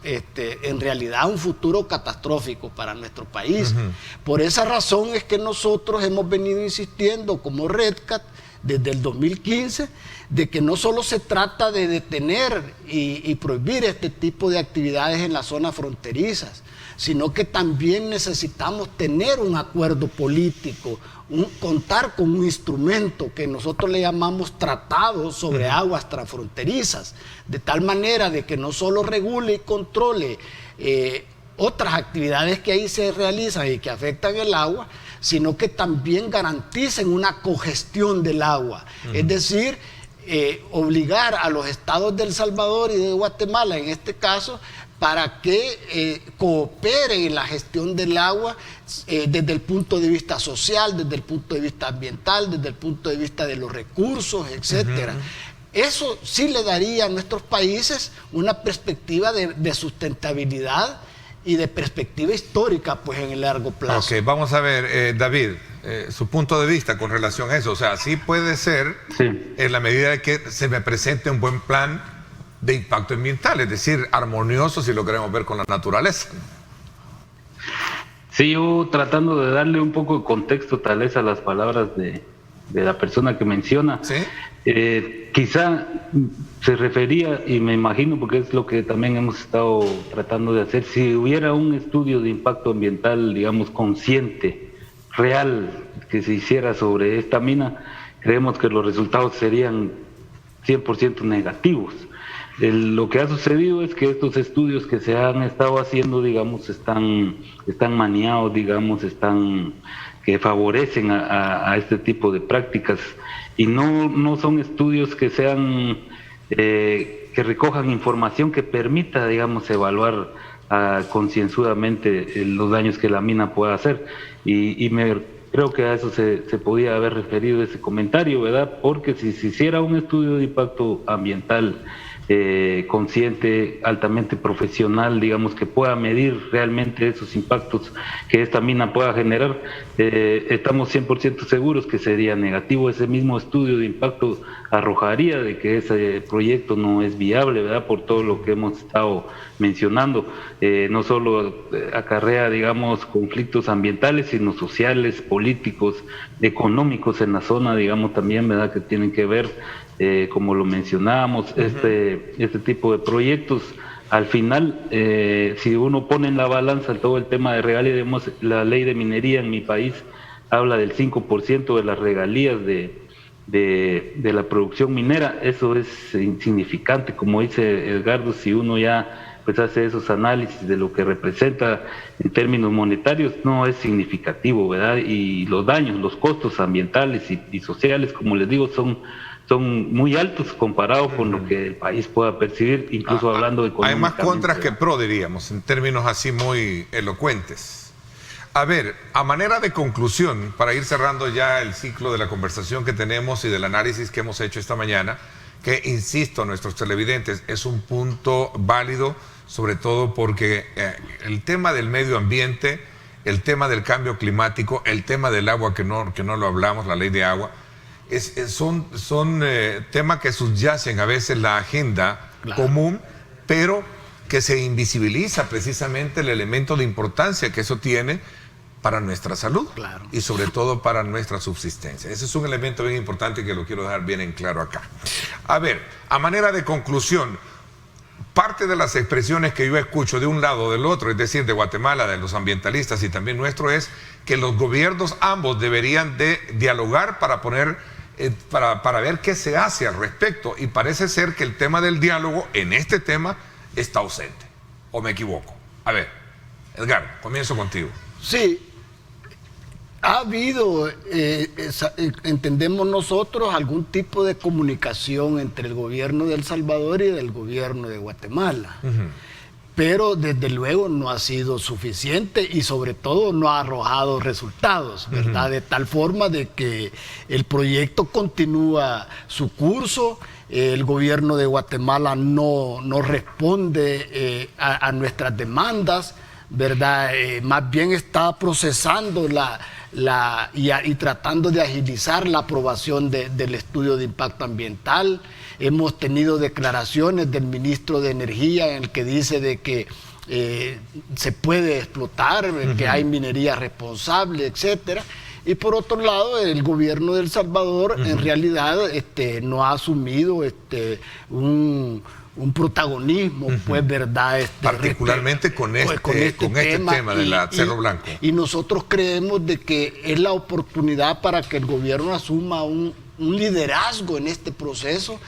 en realidad un futuro catastrófico para nuestro país. Por esa razón es que nosotros hemos venido insistiendo como RedCat desde el 2015, de que no solo se trata de detener y prohibir este tipo de actividades en las zonas fronterizas, sino que también necesitamos tener un acuerdo político, contar con un instrumento que nosotros le llamamos tratado sobre aguas transfronterizas, de tal manera de que no solo regule y controle otras actividades que ahí se realizan y que afectan el agua, sino que también garanticen una cogestión del agua. Es decir, obligar a los estados de El Salvador y de Guatemala, en este caso, para que cooperen en la gestión del agua desde el punto de vista social, desde el punto de vista ambiental, desde el punto de vista de los recursos, etcétera. Eso sí le daría a nuestros países una perspectiva de sustentabilidad y de perspectiva histórica, pues, en el largo plazo. Ok, vamos a ver, David, su punto de vista con relación a eso. O sea, sí puede ser, en la medida de que se me presente un buen plan de impacto ambiental, es decir, armonioso si lo queremos ver con la naturaleza. Sí, yo tratando de darle un poco de contexto tal vez a las palabras de la persona que menciona. ¿Sí? Quizá se refería, y me imagino porque es lo que también hemos estado tratando de hacer, si hubiera un estudio de impacto ambiental, digamos, consciente, real, que se hiciera sobre esta mina, creemos que los resultados serían 100% negativos. Lo que ha sucedido es que estos estudios que se han estado haciendo, digamos, están maniados, digamos, que favorecen a este tipo de prácticas, y no son estudios que sean que recojan información que permita, digamos, evaluar concienzudamente los daños que la mina pueda hacer, y creo que a eso se podía haber referido ese comentario, ¿verdad? Porque si se hiciera un estudio de impacto ambiental consciente, altamente profesional, digamos, que pueda medir realmente esos impactos que esta mina pueda generar, estamos 100% seguros que sería negativo. Ese mismo estudio de impacto arrojaría de que ese proyecto no es viable, ¿verdad? Por todo lo que hemos estado mencionando. No solo acarrea, digamos, conflictos ambientales, sino sociales, políticos, económicos en la zona, digamos, también, ¿verdad? Que tienen que ver, como lo mencionábamos, este tipo de proyectos. Al final, si uno pone en la balanza todo el tema de regalías, la ley de minería en mi país habla del 5% de las regalías de la producción minera. Eso es insignificante, como dice Edgardo. Si uno ya pues hace esos análisis de lo que representa en términos monetarios, no es significativo, ¿verdad? Y los daños, los costos ambientales y sociales, como les digo, son muy altos comparados con lo que el país pueda percibir, incluso hablando de económicamente. Hay más contras que pro, diríamos, en términos así muy elocuentes. A ver, a manera de conclusión, para ir cerrando ya el ciclo de la conversación que tenemos y del análisis que hemos hecho esta mañana, que, insisto, a nuestros televidentes, es un punto válido, sobre todo porque el tema del medio ambiente, el tema del cambio climático, el tema del agua, que no lo hablamos, la ley de agua, son temas que subyacen a veces la agenda común, pero que se invisibiliza precisamente el elemento de importancia que eso tiene para nuestra salud y sobre todo para nuestra subsistencia. Ese es un elemento bien importante que lo quiero dejar bien en claro acá. A ver, a manera de conclusión, parte de las expresiones que yo escucho de un lado o del otro, es decir, de Guatemala, de los ambientalistas y también nuestro, es que los gobiernos ambos deberían de dialogar para ver qué se hace al respecto, y parece ser que el tema del diálogo en este tema está ausente, ¿o me equivoco? A ver, Edgar, comienzo contigo. Sí, ha habido, entendemos nosotros, algún tipo de comunicación entre el gobierno de El Salvador y el gobierno de Guatemala. Pero desde luego no ha sido suficiente y sobre todo no ha arrojado resultados, ¿verdad? De tal forma de que el proyecto continúa su curso. El gobierno de Guatemala no responde a nuestras demandas, ¿verdad? Más bien está procesando y tratando de agilizar la aprobación del estudio de impacto ambiental. Hemos tenido declaraciones del ministro de Energía en el que dice de que se puede explotar, que hay minería responsable, etcétera. Y por otro lado, el gobierno de El Salvador en realidad no ha asumido un protagonismo, pues, ¿verdad? Particularmente con este tema de la Cerro Blanco. Y nosotros creemos de que es la oportunidad para que el gobierno asuma un liderazgo en este proceso,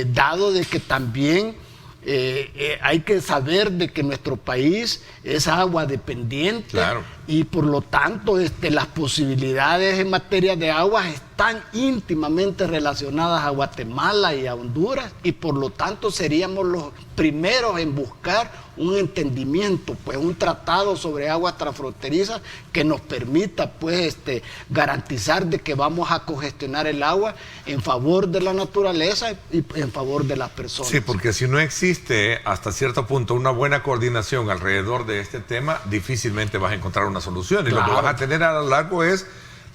dado de que también hay que saber de que nuestro país es agua dependiente. Claro. Y por lo tanto las posibilidades en materia de aguas están íntimamente relacionadas a Guatemala y a Honduras, y por lo tanto seríamos los primeros en buscar un entendimiento, pues un tratado sobre aguas transfronterizas que nos permita, pues, garantizar de que vamos a cogestionar el agua en favor de la naturaleza y en favor de las personas. Sí, porque si no existe hasta cierto punto una buena coordinación alrededor de este tema, difícilmente vas a encontrar una solución. Y lo que vas a tener a lo largo es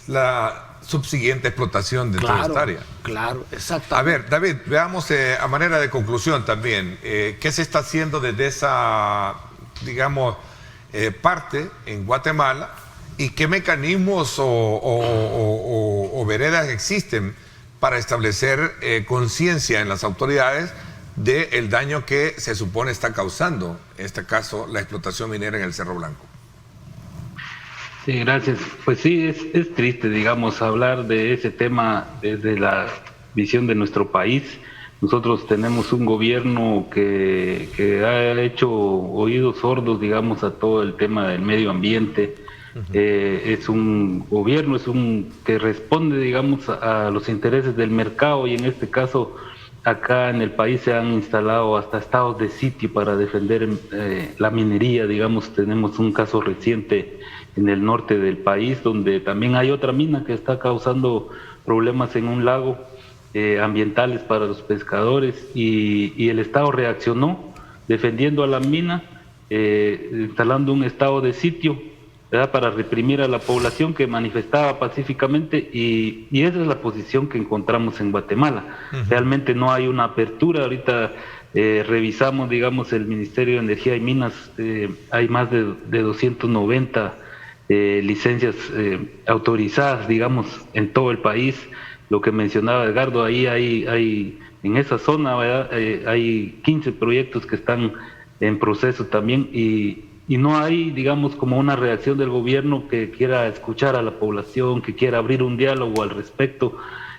la subsiguiente explotación de toda esta área. Claro, exactamente. A ver, David, veamos a manera de conclusión también, ¿qué se está haciendo desde esa, digamos, parte en Guatemala y qué mecanismos o veredas existen para establecer conciencia en las autoridades del daño que se supone está causando, en este caso, la explotación minera en el Cerro Blanco? Sí, gracias. Pues sí, es triste, digamos, hablar de ese tema desde la visión de nuestro país. Nosotros tenemos un gobierno que ha hecho oídos sordos, digamos, a todo el tema del medio ambiente. Es un gobierno que responde, digamos, a los intereses del mercado, y en este caso acá en el país se han instalado hasta estados de sitio para defender la minería. Digamos, tenemos un caso reciente en el norte del país, donde también hay otra mina que está causando problemas en un lago ambientales para los pescadores, y el Estado reaccionó defendiendo a la mina, instalando un estado de sitio, ¿verdad?, para reprimir a la población que manifestaba pacíficamente, y esa es la posición que encontramos en Guatemala. Realmente no hay una apertura. Ahorita revisamos, digamos, el Ministerio de Energía y Minas, hay más de 290 licencias autorizadas, digamos, en todo el país. Lo que mencionaba Edgardo, ahí hay en esa zona, ¿verdad?, hay 15 proyectos que están en proceso también, y no hay, digamos, como una reacción del gobierno que quiera escuchar a la población, que quiera abrir un diálogo al respecto,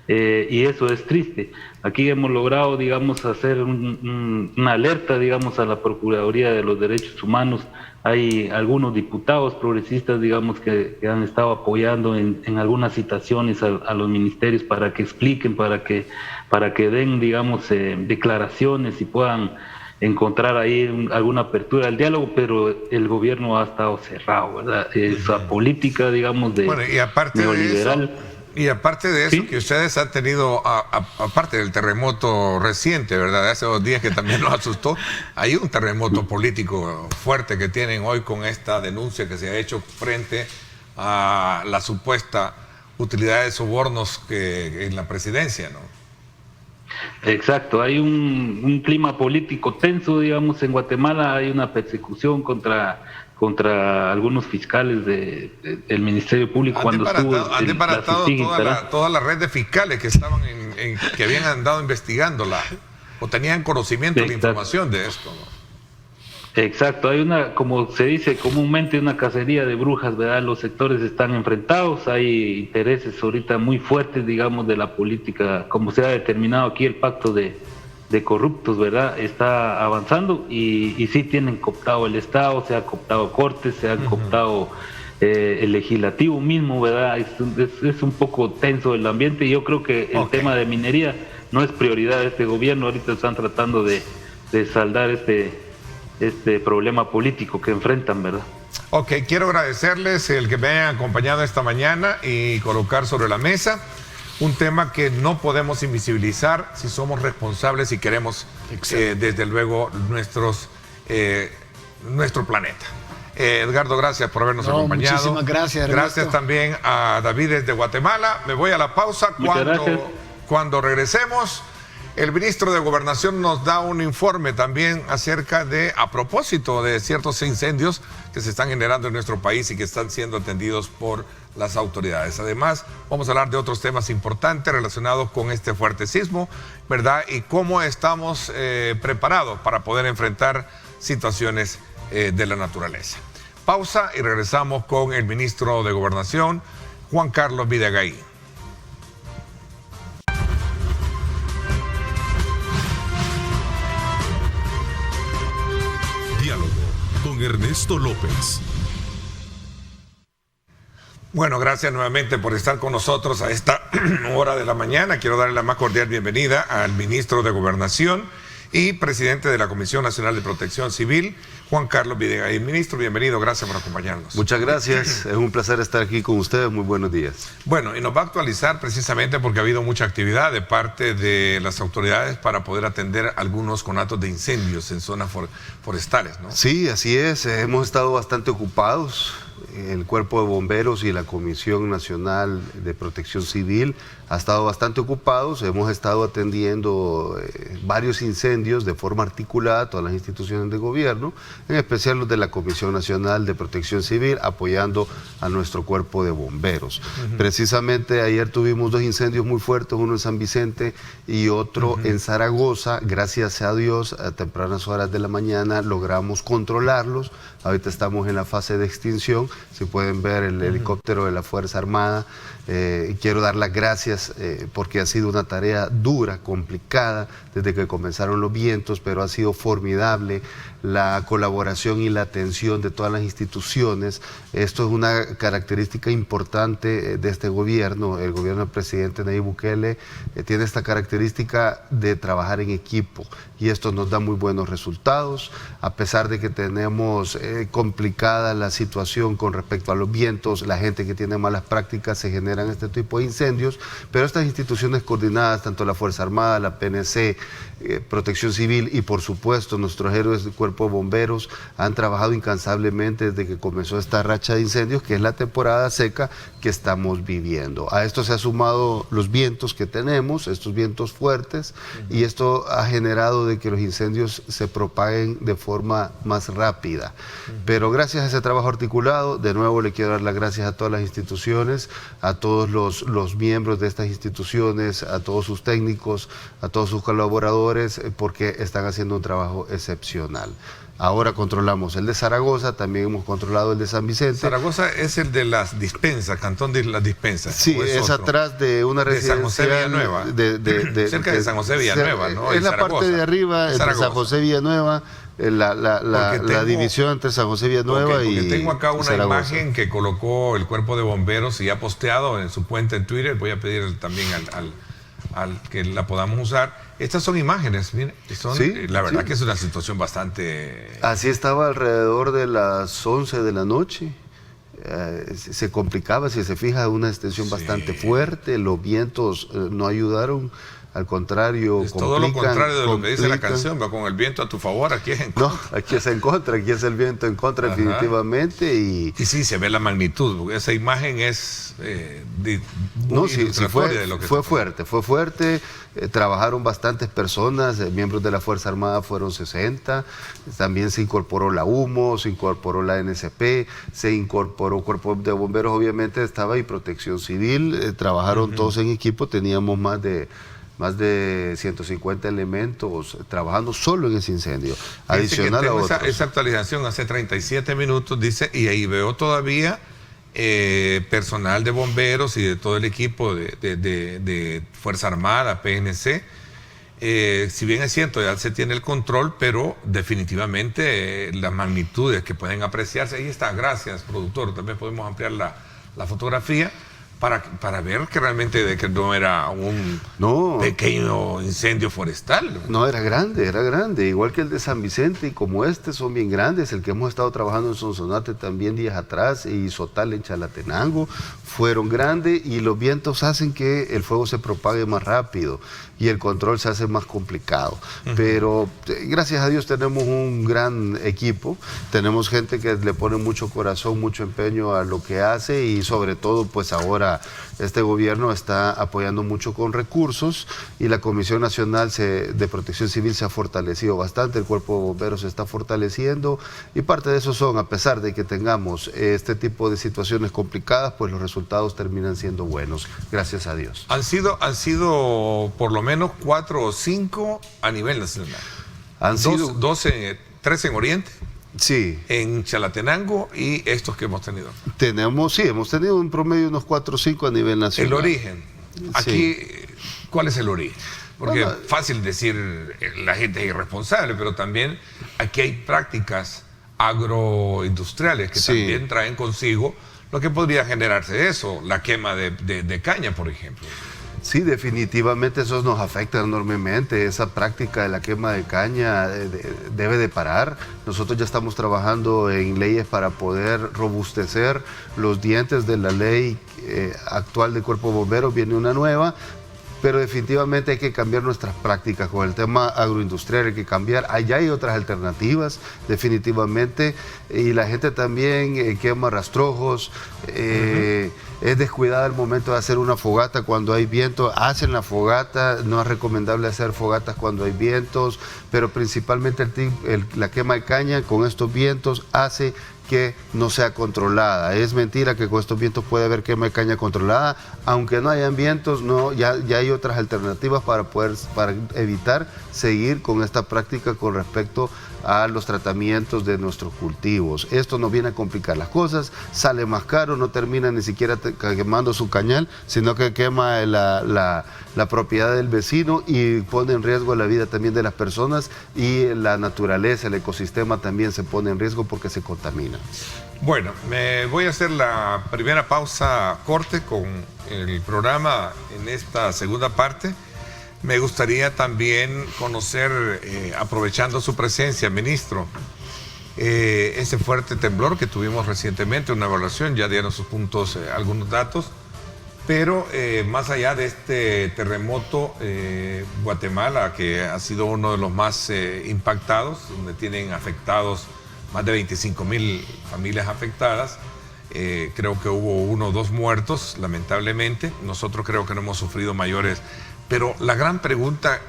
y eso es triste. Aquí hemos logrado, digamos, hacer una alerta, digamos, a la Procuraduría de los Derechos Humanos. Hay algunos diputados progresistas, digamos, que han estado apoyando en algunas citaciones a los ministerios para que expliquen, para que den, digamos, declaraciones y puedan encontrar ahí alguna apertura al diálogo, pero el gobierno ha estado cerrado, ¿verdad? Esa política, digamos, de neoliberal. Y aparte de eso, ¿sí?, que ustedes han tenido, aparte del terremoto reciente, ¿verdad?, de hace 2 días que también nos asustó, hay un terremoto político fuerte que tienen hoy con esta denuncia que se ha hecho frente a la supuesta utilidad de sobornos que en la presidencia, ¿no? Exacto, hay un clima político tenso, digamos, en Guatemala. Hay una persecución contra algunos fiscales del Ministerio Público. Han desbaratado toda la red de fiscales que estaban que habían andado investigándola o tenían conocimiento de la información de esto, ¿no? Exacto, hay como se dice comúnmente, una cacería de brujas, ¿verdad? Los sectores están enfrentados, hay intereses ahorita muy fuertes, digamos, de la política, como se ha determinado aquí el pacto de corruptos, ¿verdad? Está avanzando, y sí tienen cooptado el Estado, se ha cooptado Cortes, se han cooptado el legislativo mismo, ¿verdad? Es un poco tenso el ambiente, y yo creo que el tema de minería no es prioridad de este gobierno. Ahorita están tratando de saldar este problema político que enfrentan, ¿verdad? Ok, quiero agradecerles el que me hayan acompañado esta mañana y colocar sobre la mesa un tema que no podemos invisibilizar si somos responsables y queremos, desde luego, nuestro planeta. Edgardo, gracias por habernos acompañado. Muchísimas gracias, Ernesto. Gracias también a David desde Guatemala. Me voy a la pausa. Cuando regresemos, El ministro de Gobernación nos da un informe también acerca de, a propósito de ciertos incendios que se están generando en nuestro país y que están siendo atendidos por las autoridades. Además, vamos a hablar de otros temas importantes relacionados con este fuerte sismo, ¿verdad? Y cómo estamos preparados para poder enfrentar situaciones de la naturaleza. Pausa y regresamos con el ministro de Gobernación, Juan Carlos Videgaray. Diálogo con Ernesto López. Bueno, gracias nuevamente por estar con nosotros a esta hora de la mañana. Quiero darle la más cordial bienvenida al ministro de Gobernación y presidente de la Comisión Nacional de Protección Civil, Juan Carlos Videgaray. Ministro, bienvenido, gracias por acompañarnos. Muchas gracias, es un placer estar aquí con ustedes, muy buenos días. Bueno, y nos va a actualizar precisamente porque ha habido mucha actividad de parte de las autoridades para poder atender algunos conatos de incendios en zonas forestales, ¿no? Sí, así es, hemos estado bastante ocupados. El Cuerpo de Bomberos y la Comisión Nacional de Protección Civil ha estado bastante ocupados. Hemos estado atendiendo varios incendios de forma articulada, todas las instituciones de gobierno, en especial los de la Comisión Nacional de Protección Civil, apoyando a nuestro Cuerpo de Bomberos. Precisamente ayer tuvimos dos incendios muy fuertes, uno en San Vicente y otro en Zaragoza. Gracias a Dios, a tempranas horas de la mañana logramos controlarlos. Ahorita estamos en la fase de extinción. Si pueden ver el helicóptero de la Fuerza Armada. Quiero dar las gracias porque ha sido una tarea dura, complicada, desde que comenzaron los vientos, pero ha sido formidable la colaboración y la atención de todas las instituciones. Esto es una característica importante de este gobierno. El gobierno del presidente Nayib Bukele tiene esta característica de trabajar en equipo y esto nos da muy buenos resultados, a pesar de que tenemos complicada la situación con respecto a los vientos, la gente que tiene malas prácticas, se generan este tipo de incendios, pero estas instituciones coordinadas, tanto la Fuerza Armada, la PNC, Protección Civil y por supuesto nuestros héroes del Cuerpo de Bomberos han trabajado incansablemente desde que comenzó esta racha de incendios, que es la temporada seca que estamos viviendo. A esto se ha sumado los vientos que tenemos, estos vientos fuertes, y esto ha generado de que los incendios se propaguen de forma más rápida. Pero gracias a ese trabajo articulado, de nuevo le quiero dar las gracias a todas las instituciones, a todos los miembros de estas instituciones, a todos sus técnicos, a todos sus colaboradores, porque están haciendo un trabajo excepcional. Ahora controlamos el de Zaragoza, también hemos controlado el de San Vicente. Zaragoza es el de las dispensas, Cantón de las Dispensas. Sí, es atrás de una residencia. De San José Villanueva. Cerca de San José Villanueva, ¿no? Es la parte de arriba, entre San José Villanueva, la división entre San José Villanueva y porque tengo acá una Zaragoza. imagen que colocó el Cuerpo de Bomberos y ha posteado en su cuenta en Twitter. Voy a pedir también al que la podamos usar. Estas son imágenes, miren, la verdad que es una situación bastante... Así estaba alrededor de las 11 de la noche. Se complicaba, si se fija, una extensión bastante fuerte. Los vientos no ayudaron. Al contrario, es todo lo contrario de lo que dice la canción, va con el viento a tu favor, aquí es en contra. No, aquí es en contra, aquí es el viento en contra. Ajá. Definitivamente. Y sí, se ve la magnitud, porque esa imagen es fue fuerte. Trabajaron bastantes personas, miembros de la Fuerza Armada fueron 60, también se incorporó la HUMO, se incorporó la NSP, se incorporó Cuerpo de Bomberos, obviamente estaba y Protección Civil, trabajaron todos en equipo, teníamos más de 150 elementos trabajando solo en ese incendio, adicional a otros. Esa actualización hace 37 minutos, dice, y ahí veo todavía personal de bomberos y de todo el equipo de Fuerza Armada, PNC. Si bien es cierto, ya se tiene el control, pero definitivamente las magnitudes que pueden apreciarse, ahí está, gracias productor, también podemos ampliar la fotografía. Para ver que realmente de que no era un pequeño incendio forestal. No, era grande, igual que el de San Vicente, y como este son bien grandes, el que hemos estado trabajando en Sonsonate también días atrás, y Sotal en Chalatenango, fueron grandes, y los vientos hacen que el fuego se propague más rápido, y el control se hace más complicado. Pero gracias a Dios tenemos un gran equipo, tenemos gente que le pone mucho corazón, mucho empeño a lo que hace, y sobre todo pues ahora este gobierno está apoyando mucho con recursos y la Comisión Nacional de Protección Civil se ha fortalecido bastante, el Cuerpo de Bomberos se está fortaleciendo y parte de eso son, a pesar de que tengamos este tipo de situaciones complicadas, pues los resultados terminan siendo buenos, gracias a Dios. Han sido por lo menos 4 o 5 a nivel nacional. Han sido 3 en Oriente. Sí. En Chalatenango y estos que hemos tenido. Hemos tenido un promedio de unos 4 o 5 a nivel nacional. El origen. Aquí, ¿cuál es el origen? Porque Bueno, es fácil decir la gente es irresponsable, pero también aquí hay prácticas agroindustriales que también traen consigo lo que podría generarse eso, la quema de caña, por ejemplo. Sí, definitivamente eso nos afecta enormemente. Esa práctica de la quema de caña debe de parar. Nosotros ya estamos trabajando en leyes para poder robustecer los dientes de la ley actual del Cuerpo de Bomberos. Viene una nueva, pero definitivamente hay que cambiar nuestras prácticas. Con el tema agroindustrial hay que cambiar. Allá hay otras alternativas, definitivamente. Y la gente también quema rastrojos. Es descuidada al momento de hacer una fogata cuando hay viento. Hacen la fogata, no es recomendable hacer fogatas cuando hay vientos, pero principalmente la quema de caña con estos vientos hace que no sea controlada. Es mentira que con estos vientos puede haber quema de caña controlada, aunque no hayan vientos, ya hay otras alternativas para evitar seguir con esta práctica con respecto a los tratamientos de nuestros cultivos. Esto nos viene a complicar las cosas, sale más caro, no termina ni siquiera quemando su cañal, sino que quema la propiedad del vecino y pone en riesgo la vida también de las personas y la naturaleza, el ecosistema también se pone en riesgo porque se contamina. Bueno, me voy a hacer la primera pausa corte con el programa en esta segunda parte. Me gustaría también conocer, aprovechando su presencia, ministro, ese fuerte temblor que tuvimos recientemente, una evaluación, ya dieron sus puntos, algunos datos, pero más allá de este terremoto, Guatemala, que ha sido uno de los más impactados, donde tienen afectados más de 25,000 familias afectadas, creo que hubo 1 o 2 muertos, lamentablemente. Nosotros creo que no hemos sufrido mayores. Pero la gran pregunta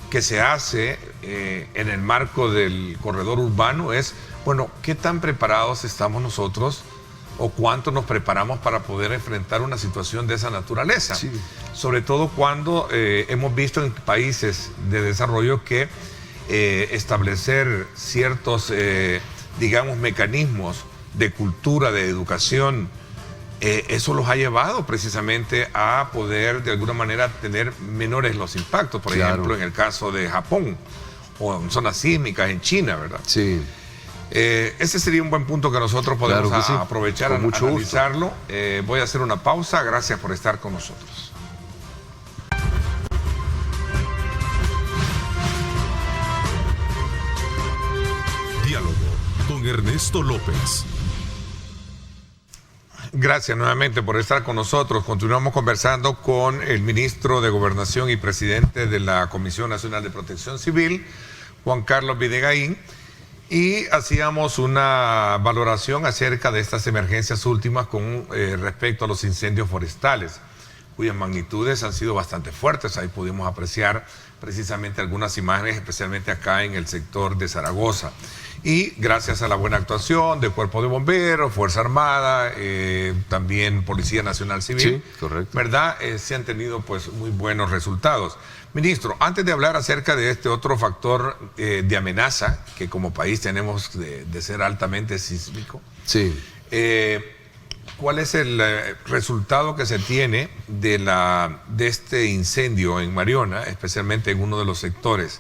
que se hace en el marco del corredor urbano es, bueno, ¿qué tan preparados estamos nosotros o cuánto nos preparamos para poder enfrentar una situación de esa naturaleza? Sí. Sobre todo cuando hemos visto en países de desarrollo que establecer ciertos, digamos, mecanismos de cultura, de educación, eso los ha llevado precisamente a poder de alguna manera tener menores los impactos, por ejemplo en el caso de Japón o en zonas sísmicas en China, ¿verdad? Sí. Ese sería un buen punto que nosotros podemos aprovechar a analizarlo. Voy a hacer una pausa, gracias por estar con nosotros. Diálogo con Ernesto López. Gracias nuevamente por estar con nosotros. Continuamos conversando con el ministro de Gobernación y presidente de la Comisión Nacional de Protección Civil, Juan Carlos Videgaín, y hacíamos una valoración acerca de estas emergencias últimas con respecto a los incendios forestales, cuyas magnitudes han sido bastante fuertes. Ahí pudimos apreciar precisamente algunas imágenes, especialmente acá en el sector de Zaragoza. Y gracias a la buena actuación del Cuerpo de Bomberos, Fuerza Armada, también Policía Nacional Civil, sí, correcto, ¿verdad? Se han tenido pues muy buenos resultados. Ministro, antes de hablar acerca de este otro factor de amenaza, que como país tenemos de ser altamente sísmico, sí. ¿Cuál es el resultado que se tiene de este incendio en Mariona, especialmente en uno de los sectores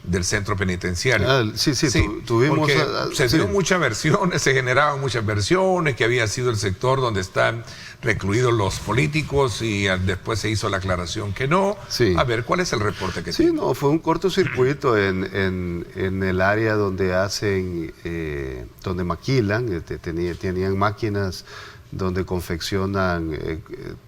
del centro penitenciario? Tuvimos... Se dieron muchas versiones, se generaban muchas versiones, que había sido el sector donde están recluidos los políticos y después se hizo la aclaración que no. Sí. A ver, ¿cuál es el reporte que tiene? Sí, no, fue un cortocircuito en el área donde donde maquilan, tenían máquinas donde confeccionan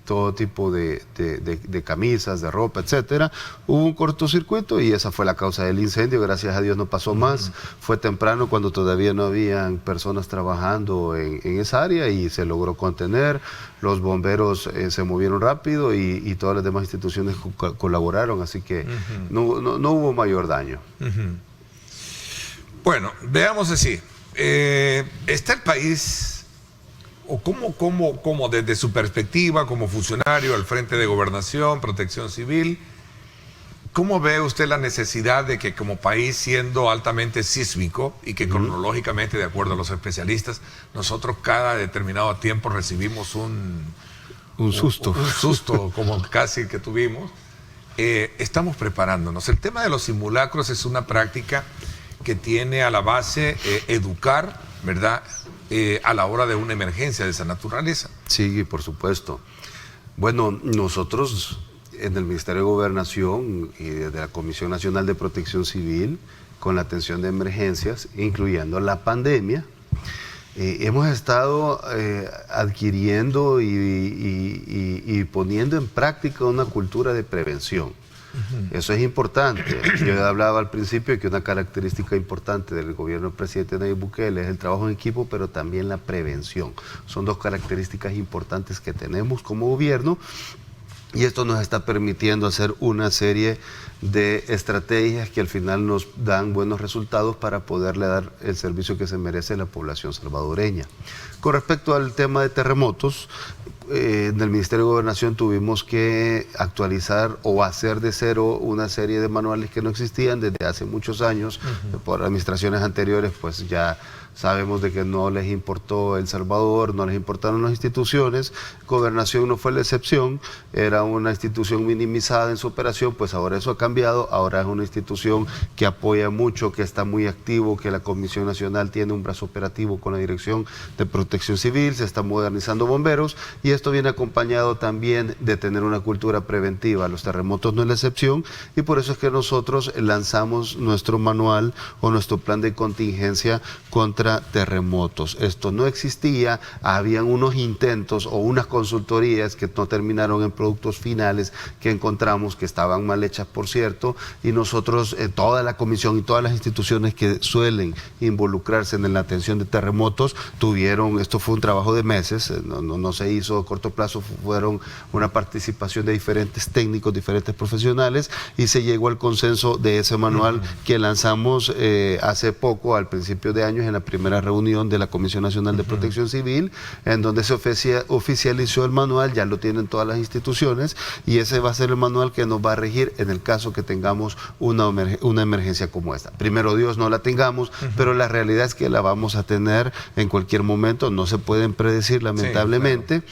todo tipo de camisas, de ropa, etcétera. Hubo un cortocircuito y esa fue la causa del incendio. Gracias a Dios no pasó más. Fue temprano cuando todavía no habían personas trabajando en esa área y se logró contener. Los bomberos se movieron rápido y todas las demás instituciones colaboraron, así que no hubo mayor daño. Bueno, veamos así. ¿Está el país, o cómo desde su perspectiva como funcionario al frente de Gobernación, Protección Civil, cómo ve usted la necesidad de que como país, siendo altamente sísmico y que cronológicamente, de acuerdo a los especialistas, nosotros cada determinado tiempo recibimos un susto como casi que tuvimos, estamos preparándonos? El tema de los simulacros es una práctica que tiene a la base educar, ¿verdad?, a la hora de una emergencia de esa naturaleza. Sí, por supuesto. Bueno, nosotros en el Ministerio de Gobernación y desde la Comisión Nacional de Protección Civil, con la atención de emergencias, incluyendo la pandemia, hemos estado adquiriendo y poniendo en práctica una cultura de prevención. Eso es importante. Yo hablaba al principio de que una característica importante del gobierno del presidente Nayib Bukele es el trabajo en equipo, pero también la prevención. Son dos características importantes que tenemos como gobierno. Y esto nos está permitiendo hacer una serie de estrategias que al final nos dan buenos resultados para poderle dar el servicio que se merece a la población salvadoreña. Con respecto al tema de terremotos, en el Ministerio de Gobernación tuvimos que actualizar o hacer de cero una serie de manuales que no existían desde hace muchos años. Por administraciones anteriores, pues ya sabemos de que no les importó El Salvador, no les importaron las instituciones. Gobernación no fue la excepción, era una institución minimizada en su operación, pues ahora eso ha cambiado, ahora es una institución que apoya mucho, que está muy activo, que la Comisión Nacional tiene un brazo operativo con la Dirección de Protección Civil, se está modernizando bomberos, y esto viene acompañado también de tener una cultura preventiva. Los terremotos no es la excepción, y por eso es que nosotros lanzamos nuestro manual o nuestro plan de contingencia contra terremotos. Esto no existía, habían unos intentos o unas consultorías que no terminaron en productos finales que encontramos que estaban mal hechas, por cierto, y nosotros, toda la comisión y todas las instituciones que suelen involucrarse en la atención de terremotos, esto fue un trabajo de meses, no se hizo a corto plazo, fueron una participación de diferentes técnicos, diferentes profesionales, y se llegó al consenso de ese manual que lanzamos hace poco, al principio de año, en la primera reunión de la Comisión Nacional de Protección Civil, en donde se oficializó el manual, ya lo tienen todas las instituciones, y ese va a ser el manual que nos va a regir en el caso que tengamos una emergencia como esta. Primero Dios no la tengamos, pero la realidad es que la vamos a tener en cualquier momento, no se pueden predecir lamentablemente, sí,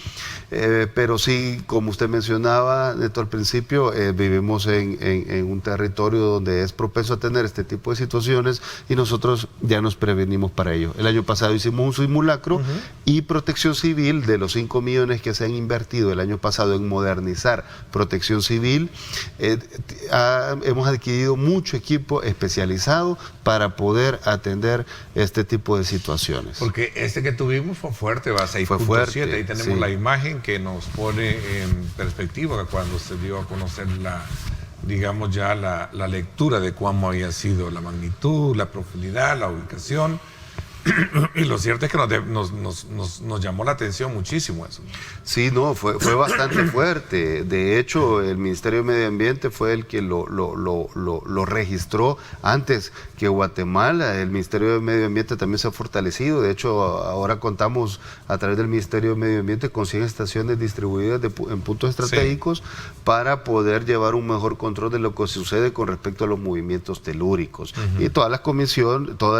claro. Pero sí, como usted mencionaba, Neto, al principio, vivimos en un territorio donde es propenso a tener este tipo de situaciones, y nosotros ya nos prevenimos para ello. El año pasado hicimos un simulacro y Protección Civil, de los 5 millones que se han invertido el año pasado en modernizar Protección Civil, hemos adquirido mucho equipo especializado para poder atender este tipo de situaciones. Porque este que tuvimos fue fuerte, va a 6.7. Ahí tenemos, sí, la imagen que nos pone en perspectiva cuando se dio a conocer digamos ya la lectura de cómo había sido la magnitud, la profundidad, la ubicación. Y lo cierto es que nos llamó la atención muchísimo eso. Sí, no, fue bastante fuerte. De hecho, el Ministerio de Medio Ambiente fue el que lo registró antes que Guatemala. El Ministerio de Medio Ambiente también se ha fortalecido. De hecho, ahora contamos a través del Ministerio de Medio Ambiente con 100 estaciones distribuidas en puntos estratégicos, sí, para poder llevar un mejor control de lo que sucede con respecto a los movimientos telúricos. Y todas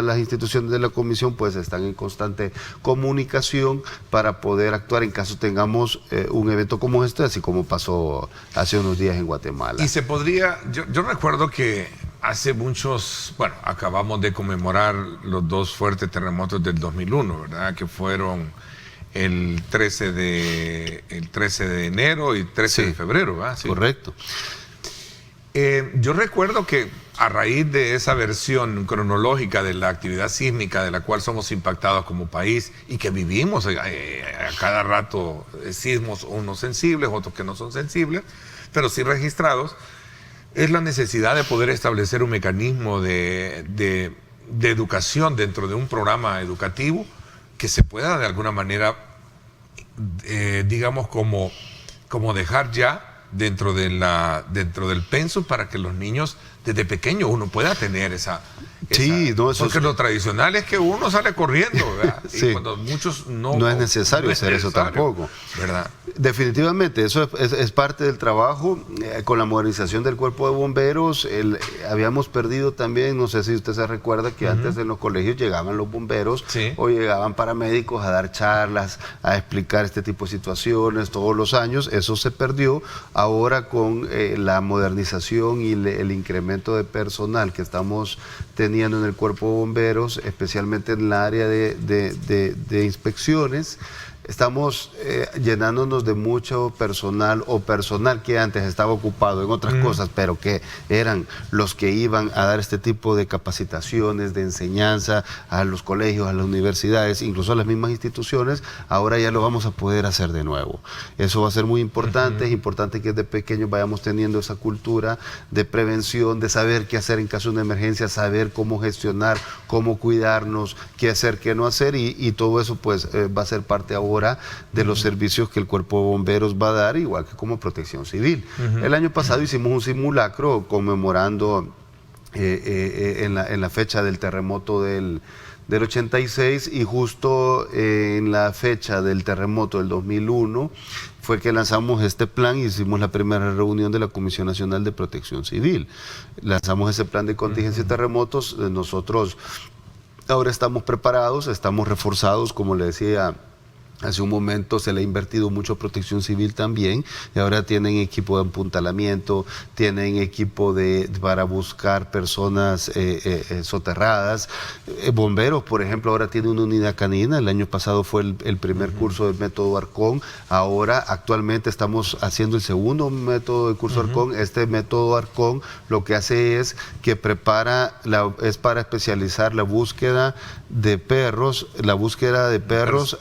las instituciones de la Comisión pues están en constante comunicación para poder actuar en caso tengamos un evento como este, así como pasó hace unos días en Guatemala. Y se podría, yo recuerdo que hace muchos, acabamos de conmemorar los 2 fuertes terremotos del 2001, ¿verdad? Que fueron el 13 de enero y 13 de febrero, ¿verdad? Sí. Correcto. Yo recuerdo que a raíz de esa versión cronológica de la actividad sísmica de la cual somos impactados como país y que vivimos a cada rato sismos, unos sensibles, otros que no son sensibles, pero sí registrados, es la necesidad de poder establecer un mecanismo de educación dentro de un programa educativo que se pueda de alguna manera, digamos, como dejar ya dentro del pensum para que los niños desde pequeño uno pueda tener esa sí, no, eso porque lo tradicional es que uno sale corriendo, ¿verdad? Sí. Y cuando muchos no es necesario hacer eso tampoco, ¿verdad? Definitivamente, eso es parte del trabajo. Con la modernización del cuerpo de bomberos, habíamos perdido también, no sé si usted se recuerda que antes en los colegios llegaban los bomberos, sí, o llegaban paramédicos a dar charlas, a explicar este tipo de situaciones todos los años. Eso se perdió. Ahora con la modernización y el incremento de personal que estamos teniendo en el cuerpo de bomberos, especialmente en el área de inspecciones, estamos llenándonos de mucho personal, o personal que antes estaba ocupado en otras cosas, pero que eran los que iban a dar este tipo de capacitaciones, de enseñanza a los colegios, a las universidades, incluso a las mismas instituciones. Ahora ya lo vamos a poder hacer de nuevo. Eso va a ser muy importante. Es importante que desde pequeños vayamos teniendo esa cultura de prevención, de saber qué hacer en caso de una emergencia, saber cómo gestionar, cómo cuidarnos, qué hacer, qué no hacer, y todo eso pues va a ser parte ahora de los servicios que el cuerpo de bomberos va a dar, igual que como Protección Civil. El año pasado hicimos un simulacro conmemorando en la fecha del terremoto del 86, y justo en la fecha del terremoto del 2001 fue que lanzamos este plan y hicimos la primera reunión de la Comisión Nacional de Protección Civil. Lanzamos ese plan de contingencia de terremotos. Nosotros ahora estamos preparados, estamos reforzados, como le decía hace un momento, se le ha invertido mucho a Protección Civil también, y ahora tienen equipo de apuntalamiento, tienen equipo para buscar personas soterradas. Bomberos, por ejemplo, ahora tiene una unidad canina. El año pasado fue el primer curso del método Arcón. Ahora, actualmente, estamos haciendo el segundo método del curso Arcón. Este método Arcón lo que hace es que es para especializar la búsqueda de perros,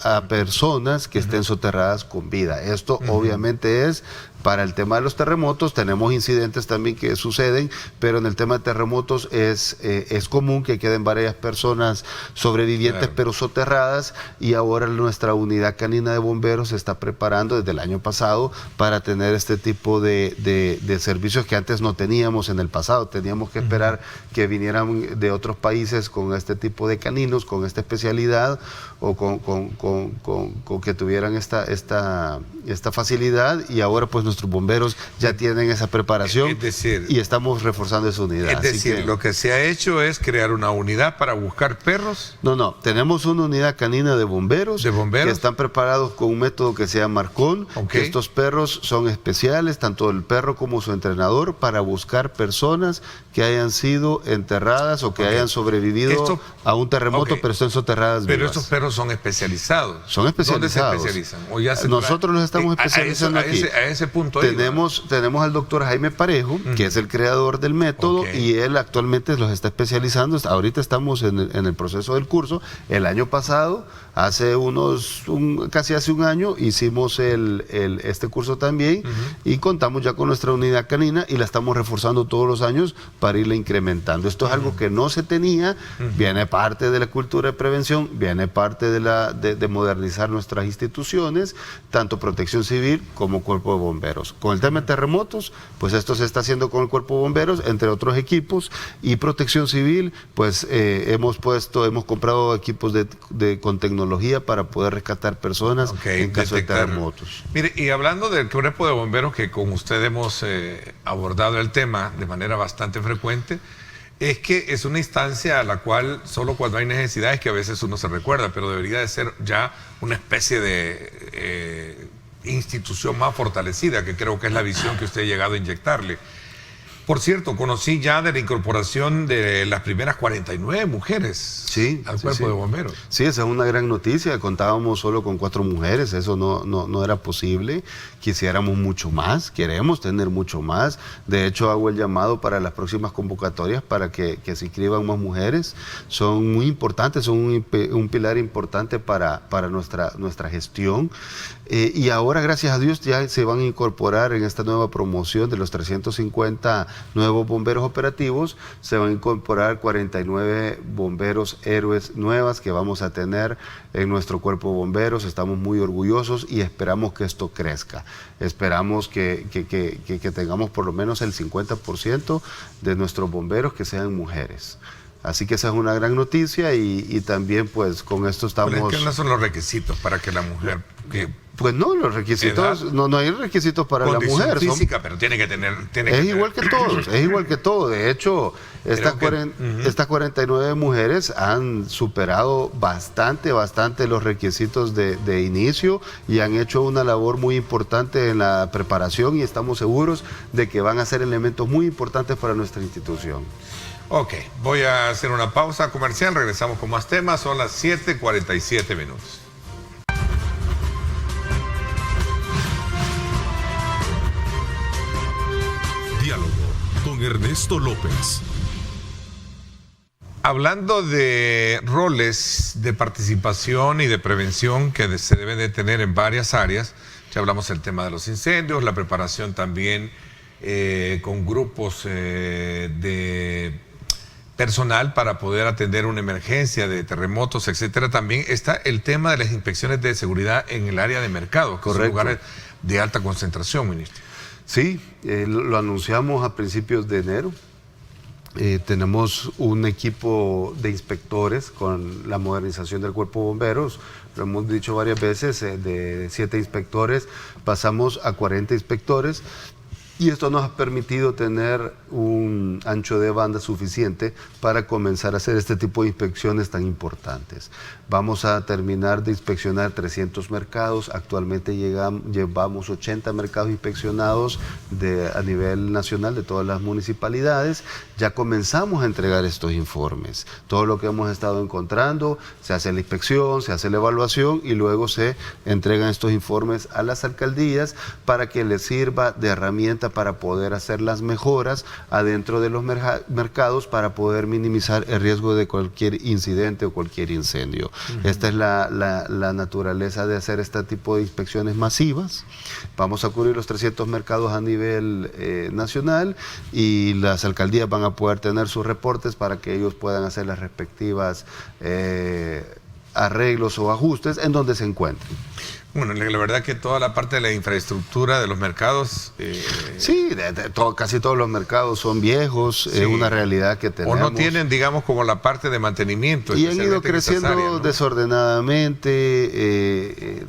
a personas que estén soterradas con vida. Esto obviamente es para el tema de los terremotos. Tenemos incidentes también que suceden, pero en el tema de terremotos es común que queden varias personas sobrevivientes, claro, pero soterradas, y ahora nuestra unidad canina de bomberos se está preparando desde el año pasado para tener este tipo de servicios que antes no teníamos en el pasado. Teníamos que esperar que vinieran de otros países con este tipo de caninos, con esta especialidad, o con que tuvieran esta facilidad, y ahora pues nuestros bomberos ya tienen esa preparación, es decir, y estamos reforzando esa unidad. Es decir, lo que se ha hecho es crear una unidad para buscar perros. No, tenemos una unidad canina de bomberos que están preparados con un método que se llama Arcón. Okay. Estos perros son especiales, tanto el perro como su entrenador, para buscar personas que hayan sido enterradas o que hayan sobrevivido a un terremoto, pero estén soterradas vivas. Pero estos perros son especializados. Son especializados. ¿Dónde se especializan? Nosotros nos estamos especializando aquí. A ese punto tenemos al doctor Jaime Parejo, que es el creador del método, y él actualmente los está especializando. Ahorita estamos en el proceso del curso. El año pasado, casi hace un año, hicimos este curso también, y contamos ya con nuestra unidad canina, y la estamos reforzando todos los años para irla incrementando. Esto es algo que no se tenía, viene parte de la cultura de prevención, viene parte de modernizar nuestras instituciones, tanto Protección Civil como Cuerpo de Bomberos. Con el tema de terremotos, pues esto se está haciendo con el Cuerpo de Bomberos, entre otros equipos, y Protección Civil, pues hemos comprado equipos con tecnología para poder rescatar personas en caso de terremotos. Mire, y hablando del Cuerpo de Bomberos, que con usted hemos abordado el tema de manera bastante frecuente, es que es una instancia a la cual solo cuando hay necesidades que a veces uno se recuerda, pero debería de ser ya una especie de institución más fortalecida, que creo que es la visión que usted ha llegado a inyectarle. Por cierto, conocí ya de la incorporación de las primeras 49 mujeres al cuerpo de bomberos. Sí, esa es una gran noticia. Contábamos solo con 4 mujeres, eso no era posible. Quisiéramos mucho más, queremos tener mucho más. De hecho, hago el llamado para las próximas convocatorias para que se inscriban más mujeres. Son muy importantes, son un pilar importante para nuestra gestión. Y ahora, gracias a Dios, ya se van a incorporar en esta nueva promoción de los 350 nuevos bomberos operativos, se van a incorporar 49 bomberos héroes nuevas que vamos a tener en nuestro cuerpo de bomberos. Estamos muy orgullosos y esperamos que esto crezca. Esperamos que tengamos por lo menos el 50% de nuestros bomberos que sean mujeres. Así que esa es una gran noticia y también pues con esto estamos... Pero es que no son los requisitos para que la mujer... Pues no, los requisitos, no hay requisitos para la mujer. Física, pero tiene que tener... Igual que todos, es igual que todo. De hecho, estas 49 mujeres han superado bastante los requisitos de inicio y han hecho una labor muy importante en la preparación y estamos seguros de que van a ser elementos muy importantes para nuestra institución. Ok, voy a hacer una pausa comercial, regresamos con más temas, son las 7:47 minutos. Diálogo con Ernesto López. Hablando de roles de participación y de prevención que se deben de tener en varias áreas, ya hablamos del tema de los incendios, la preparación también con grupos de personal para poder atender una emergencia de terremotos, etcétera. También está el tema de las inspecciones de seguridad en el área de mercado, que son lugares de alta concentración, ministro. Sí, lo anunciamos a principios de enero. Tenemos un equipo de inspectores con la modernización del cuerpo de bomberos. Lo hemos dicho varias veces, de 7 inspectores pasamos a 40 inspectores. Y esto nos ha permitido tener un ancho de banda suficiente para comenzar a hacer este tipo de inspecciones tan importantes. Vamos a terminar de inspeccionar 300 mercados. Actualmente llevamos 80 mercados inspeccionados a nivel nacional de todas las municipalidades. Ya comenzamos a entregar estos informes. Todo lo que hemos estado encontrando, se hace la inspección, se hace la evaluación y luego se entregan estos informes a las alcaldías para que les sirva de herramienta para poder hacer las mejoras adentro de los mercados para poder minimizar el riesgo de cualquier incidente o cualquier incendio. Esta es la naturaleza de hacer este tipo de inspecciones masivas. Vamos a cubrir los 300 mercados a nivel nacional y las alcaldías van a poder tener sus reportes para que ellos puedan hacer las respectivas arreglos o ajustes en donde se encuentren. Bueno, la verdad que toda la parte de la infraestructura de los mercados... Sí, casi todos los mercados son viejos, sí. Es una realidad que tenemos. O no tienen, digamos, como la parte de mantenimiento. Y han ido creciendo áreas, ¿no? Desordenadamente,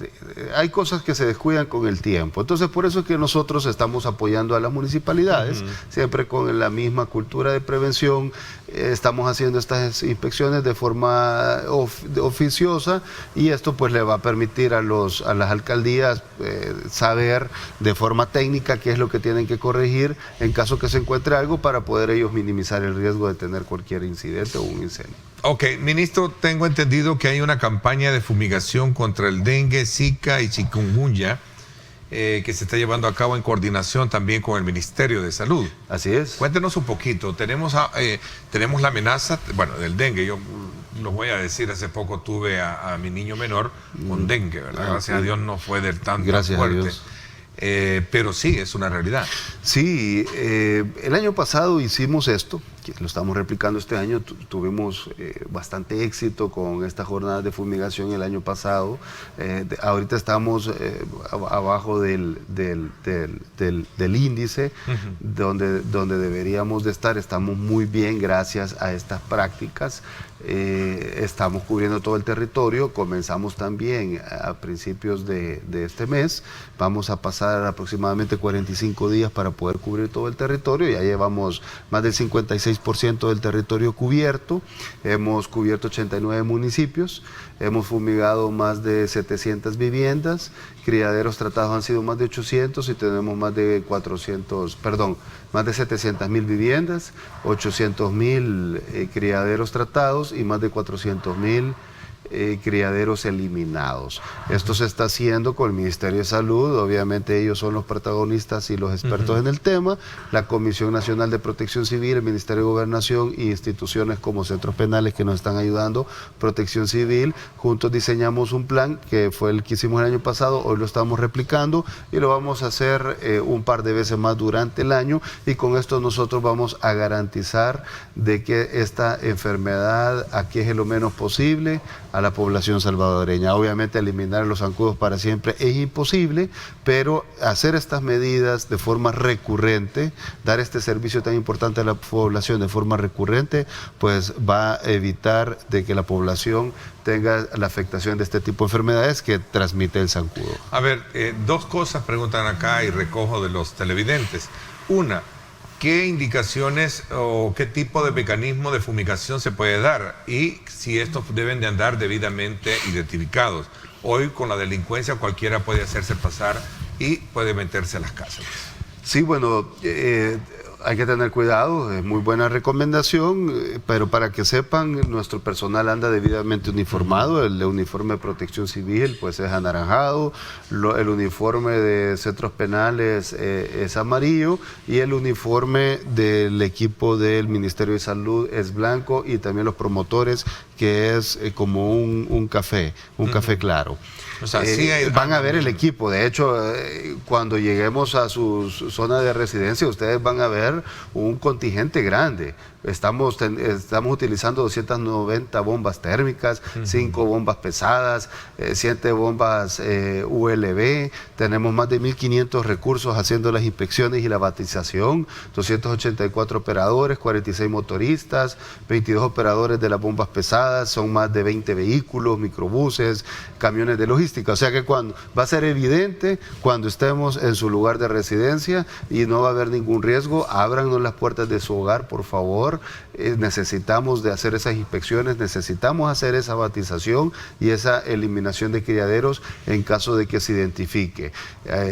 hay cosas que se descuidan con el tiempo. Entonces, por eso es que nosotros estamos apoyando a las municipalidades, siempre con la misma cultura de prevención. Estamos haciendo estas inspecciones de forma oficiosa y esto pues le va a permitir a las alcaldías saber de forma técnica qué es lo que tienen que corregir en caso que se encuentre algo para poder ellos minimizar el riesgo de tener cualquier incidente o un incendio. Ok, ministro, tengo entendido que hay una campaña de fumigación contra el dengue, Zika y chikungunya que se está llevando a cabo en coordinación también con el Ministerio de Salud. Así es. Cuéntenos un poquito. Tenemos la amenaza, bueno, del dengue. Yo lo voy a decir, hace poco tuve a mi niño menor con dengue, ¿verdad? Gracias a Dios no fue del tan fuerte. A Dios. Pero sí, es una realidad. Sí, el año pasado hicimos esto, que lo estamos replicando este año, tuvimos bastante éxito con esta jornada de fumigación el año pasado. Ahorita estamos abajo del índice donde deberíamos de estar. Estamos muy bien gracias a estas prácticas. Estamos cubriendo todo el territorio. Comenzamos también a principios de este mes. Vamos a pasar aproximadamente 45 días para poder cubrir todo el territorio. Ya llevamos más del 56% 96% del territorio cubierto, hemos cubierto 89 municipios, hemos fumigado más de 700 viviendas, criaderos tratados han sido más de 800 y tenemos más de 700.000 viviendas, 800.000 criaderos tratados y más de 400.000 criaderos eliminados. Esto se está haciendo con el Ministerio de Salud, obviamente ellos son los protagonistas y los expertos en el tema, la Comisión Nacional de Protección Civil, el Ministerio de Gobernación y instituciones como centros penales que nos están ayudando, Protección Civil. Juntos diseñamos un plan que fue el que hicimos el año pasado, hoy lo estamos replicando y lo vamos a hacer un par de veces más durante el año, y con esto nosotros vamos a garantizar de que esta enfermedad aqueje lo menos posible a la población salvadoreña. Obviamente eliminar los zancudos para siempre es imposible, pero hacer estas medidas de forma recurrente, dar este servicio tan importante a la población de forma recurrente, pues va a evitar de que la población tenga la afectación de este tipo de enfermedades que transmite el zancudo. A ver, dos cosas preguntan acá y recojo de los televidentes. Una, ¿qué indicaciones o qué tipo de mecanismo de fumigación se puede dar? Y si estos deben de andar debidamente identificados. Hoy con la delincuencia cualquiera puede hacerse pasar y puede meterse a las casas. Sí, bueno, hay que tener cuidado, es muy buena recomendación, pero para que sepan, nuestro personal anda debidamente uniformado. El uniforme de Protección Civil pues es anaranjado, el uniforme de centros penales es amarillo y el uniforme del equipo del Ministerio de Salud es blanco, y también los promotores, que es como un café claro. O sea, sí van a ver el equipo. De hecho, cuando lleguemos a su zona de residencia, ustedes van a ver un contingente grande. Estamos utilizando 290 bombas térmicas, 5 bombas pesadas, 7 bombas ULB. Tenemos más de 1.500 recursos haciendo las inspecciones y la batización, 284 operadores, 46 motoristas, 22 operadores de las bombas pesadas, son más de 20 vehículos, microbuses, camiones de logística. O sea que va a ser evidente cuando estemos en su lugar de residencia y no va a haber ningún riesgo. Ábranos las puertas de su hogar, por favor. Necesitamos de hacer esas inspecciones, necesitamos hacer esa batización y esa eliminación de criaderos en caso de que se identifique.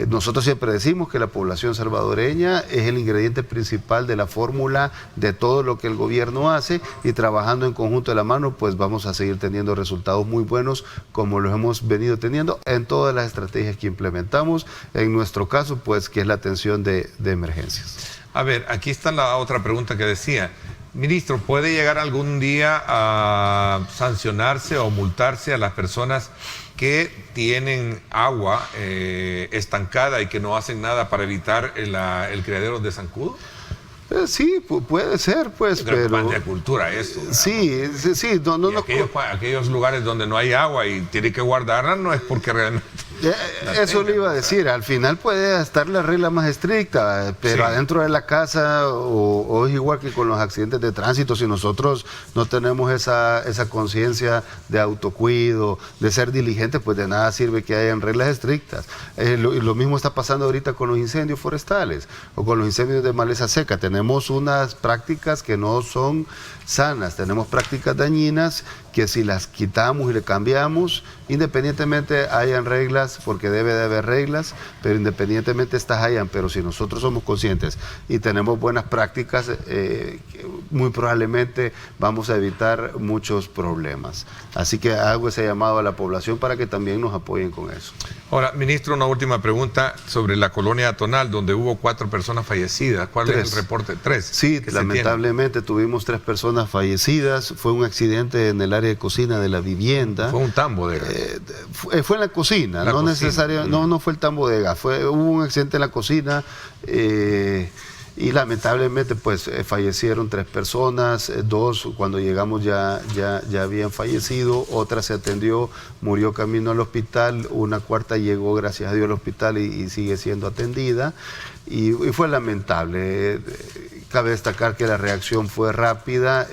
Nosotros siempre decimos que la población salvadoreña es el ingrediente principal de la fórmula de todo lo que el gobierno hace, y trabajando en conjunto de la mano pues vamos a seguir teniendo resultados muy buenos como los hemos venido teniendo en todas las estrategias que implementamos, en nuestro caso pues que es la atención de emergencias. A ver, aquí está la otra pregunta que decía, ministro, ¿puede llegar algún día a sancionarse o multarse a las personas que tienen agua estancada y que no hacen nada para evitar el criadero de zancudo? Sí, puede ser, pues, pero... Más de cultura eso, ¿verdad? Sí. Aquellos lugares donde no hay agua y tiene que guardarla, no es porque realmente... Eso le iba a decir, al final puede estar la regla más estricta, pero sí, adentro de la casa, o es igual que con los accidentes de tránsito, si nosotros no tenemos esa conciencia de autocuido, de ser diligentes, pues de nada sirve que hayan reglas estrictas. Lo mismo está pasando ahorita con los incendios forestales o con los incendios de maleza seca. Tenemos unas prácticas que no son sanas, tenemos prácticas dañinas que si las quitamos y le cambiamos, independientemente hayan reglas, porque debe de haber reglas, pero independientemente estas hayan, pero si nosotros somos conscientes y tenemos buenas prácticas, muy probablemente vamos a evitar muchos problemas. Así que hago ese llamado a la población para que también nos apoyen con eso. Ahora, ministro, una última pregunta sobre la colonia Atonal, donde hubo 4 personas fallecidas. ¿Cuál es el reporte? 3. Sí, lamentablemente tuvimos 3 personas fallecidas. Fue un accidente en el área de cocina de la vivienda. Fue un tambo de gas. Fue en la cocina, no fue el tambo de gas. Hubo un accidente en la cocina y lamentablemente pues fallecieron 3 personas, 2 cuando llegamos ya habían fallecido, otra se atendió, murió camino al hospital, una cuarta llegó gracias a Dios al hospital y sigue siendo atendida, y fue lamentable. Cabe destacar que la reacción fue rápida,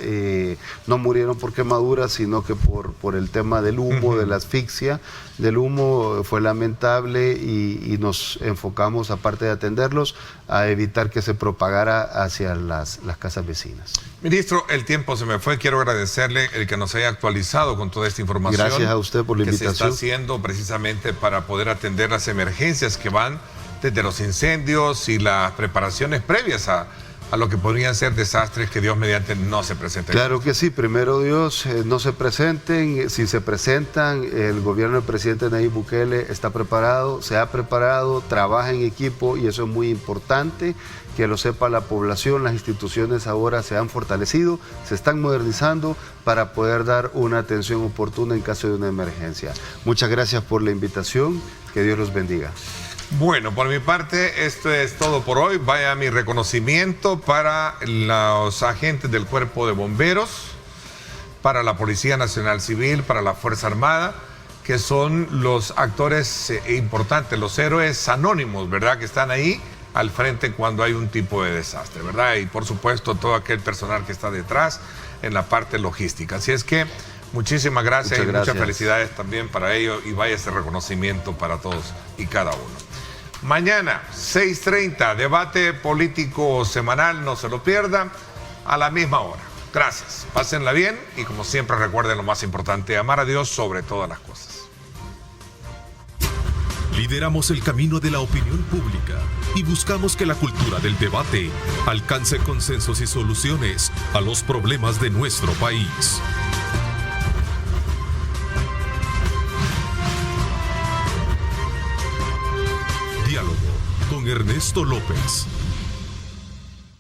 no murieron por quemaduras, sino que por el tema del humo, de la asfixia del humo. Fue lamentable y nos enfocamos, aparte de atenderlos, a evitar que se propagara hacia las casas vecinas. Ministro, el tiempo se me fue. Quiero agradecerle el que nos haya actualizado con toda esta información. Gracias a usted por la invitación. Que se está haciendo precisamente para poder atender las emergencias que van desde los incendios y las preparaciones previas a lo que podrían ser desastres que Dios mediante no se presenten. Claro que sí, primero Dios, no se presenten. Si se presentan, el gobierno del presidente Nayib Bukele está preparado, se ha preparado, trabaja en equipo, y eso es muy importante que lo sepa la población. Las instituciones ahora se han fortalecido, se están modernizando para poder dar una atención oportuna en caso de una emergencia. Muchas gracias por la invitación, que Dios los bendiga. Bueno, por mi parte, esto es todo por hoy. Vaya mi reconocimiento para los agentes del Cuerpo de Bomberos, para la Policía Nacional Civil, para la Fuerza Armada, que son los actores importantes, los héroes anónimos, ¿verdad?, que están ahí al frente cuando hay un tipo de desastre, ¿verdad? Y por supuesto todo aquel personal que está detrás en la parte logística. Así es que muchísimas gracias. Muchas gracias. Muchas felicidades también para ellos, y vaya ese reconocimiento para todos y cada uno. Mañana, 6:30, debate político semanal, no se lo pierdan, a la misma hora. Gracias, pásenla bien y como siempre recuerden lo más importante, amar a Dios sobre todas las cosas. Lideramos el camino de la opinión pública y buscamos que la cultura del debate alcance consensos y soluciones a los problemas de nuestro país. Diálogo con Ernesto López.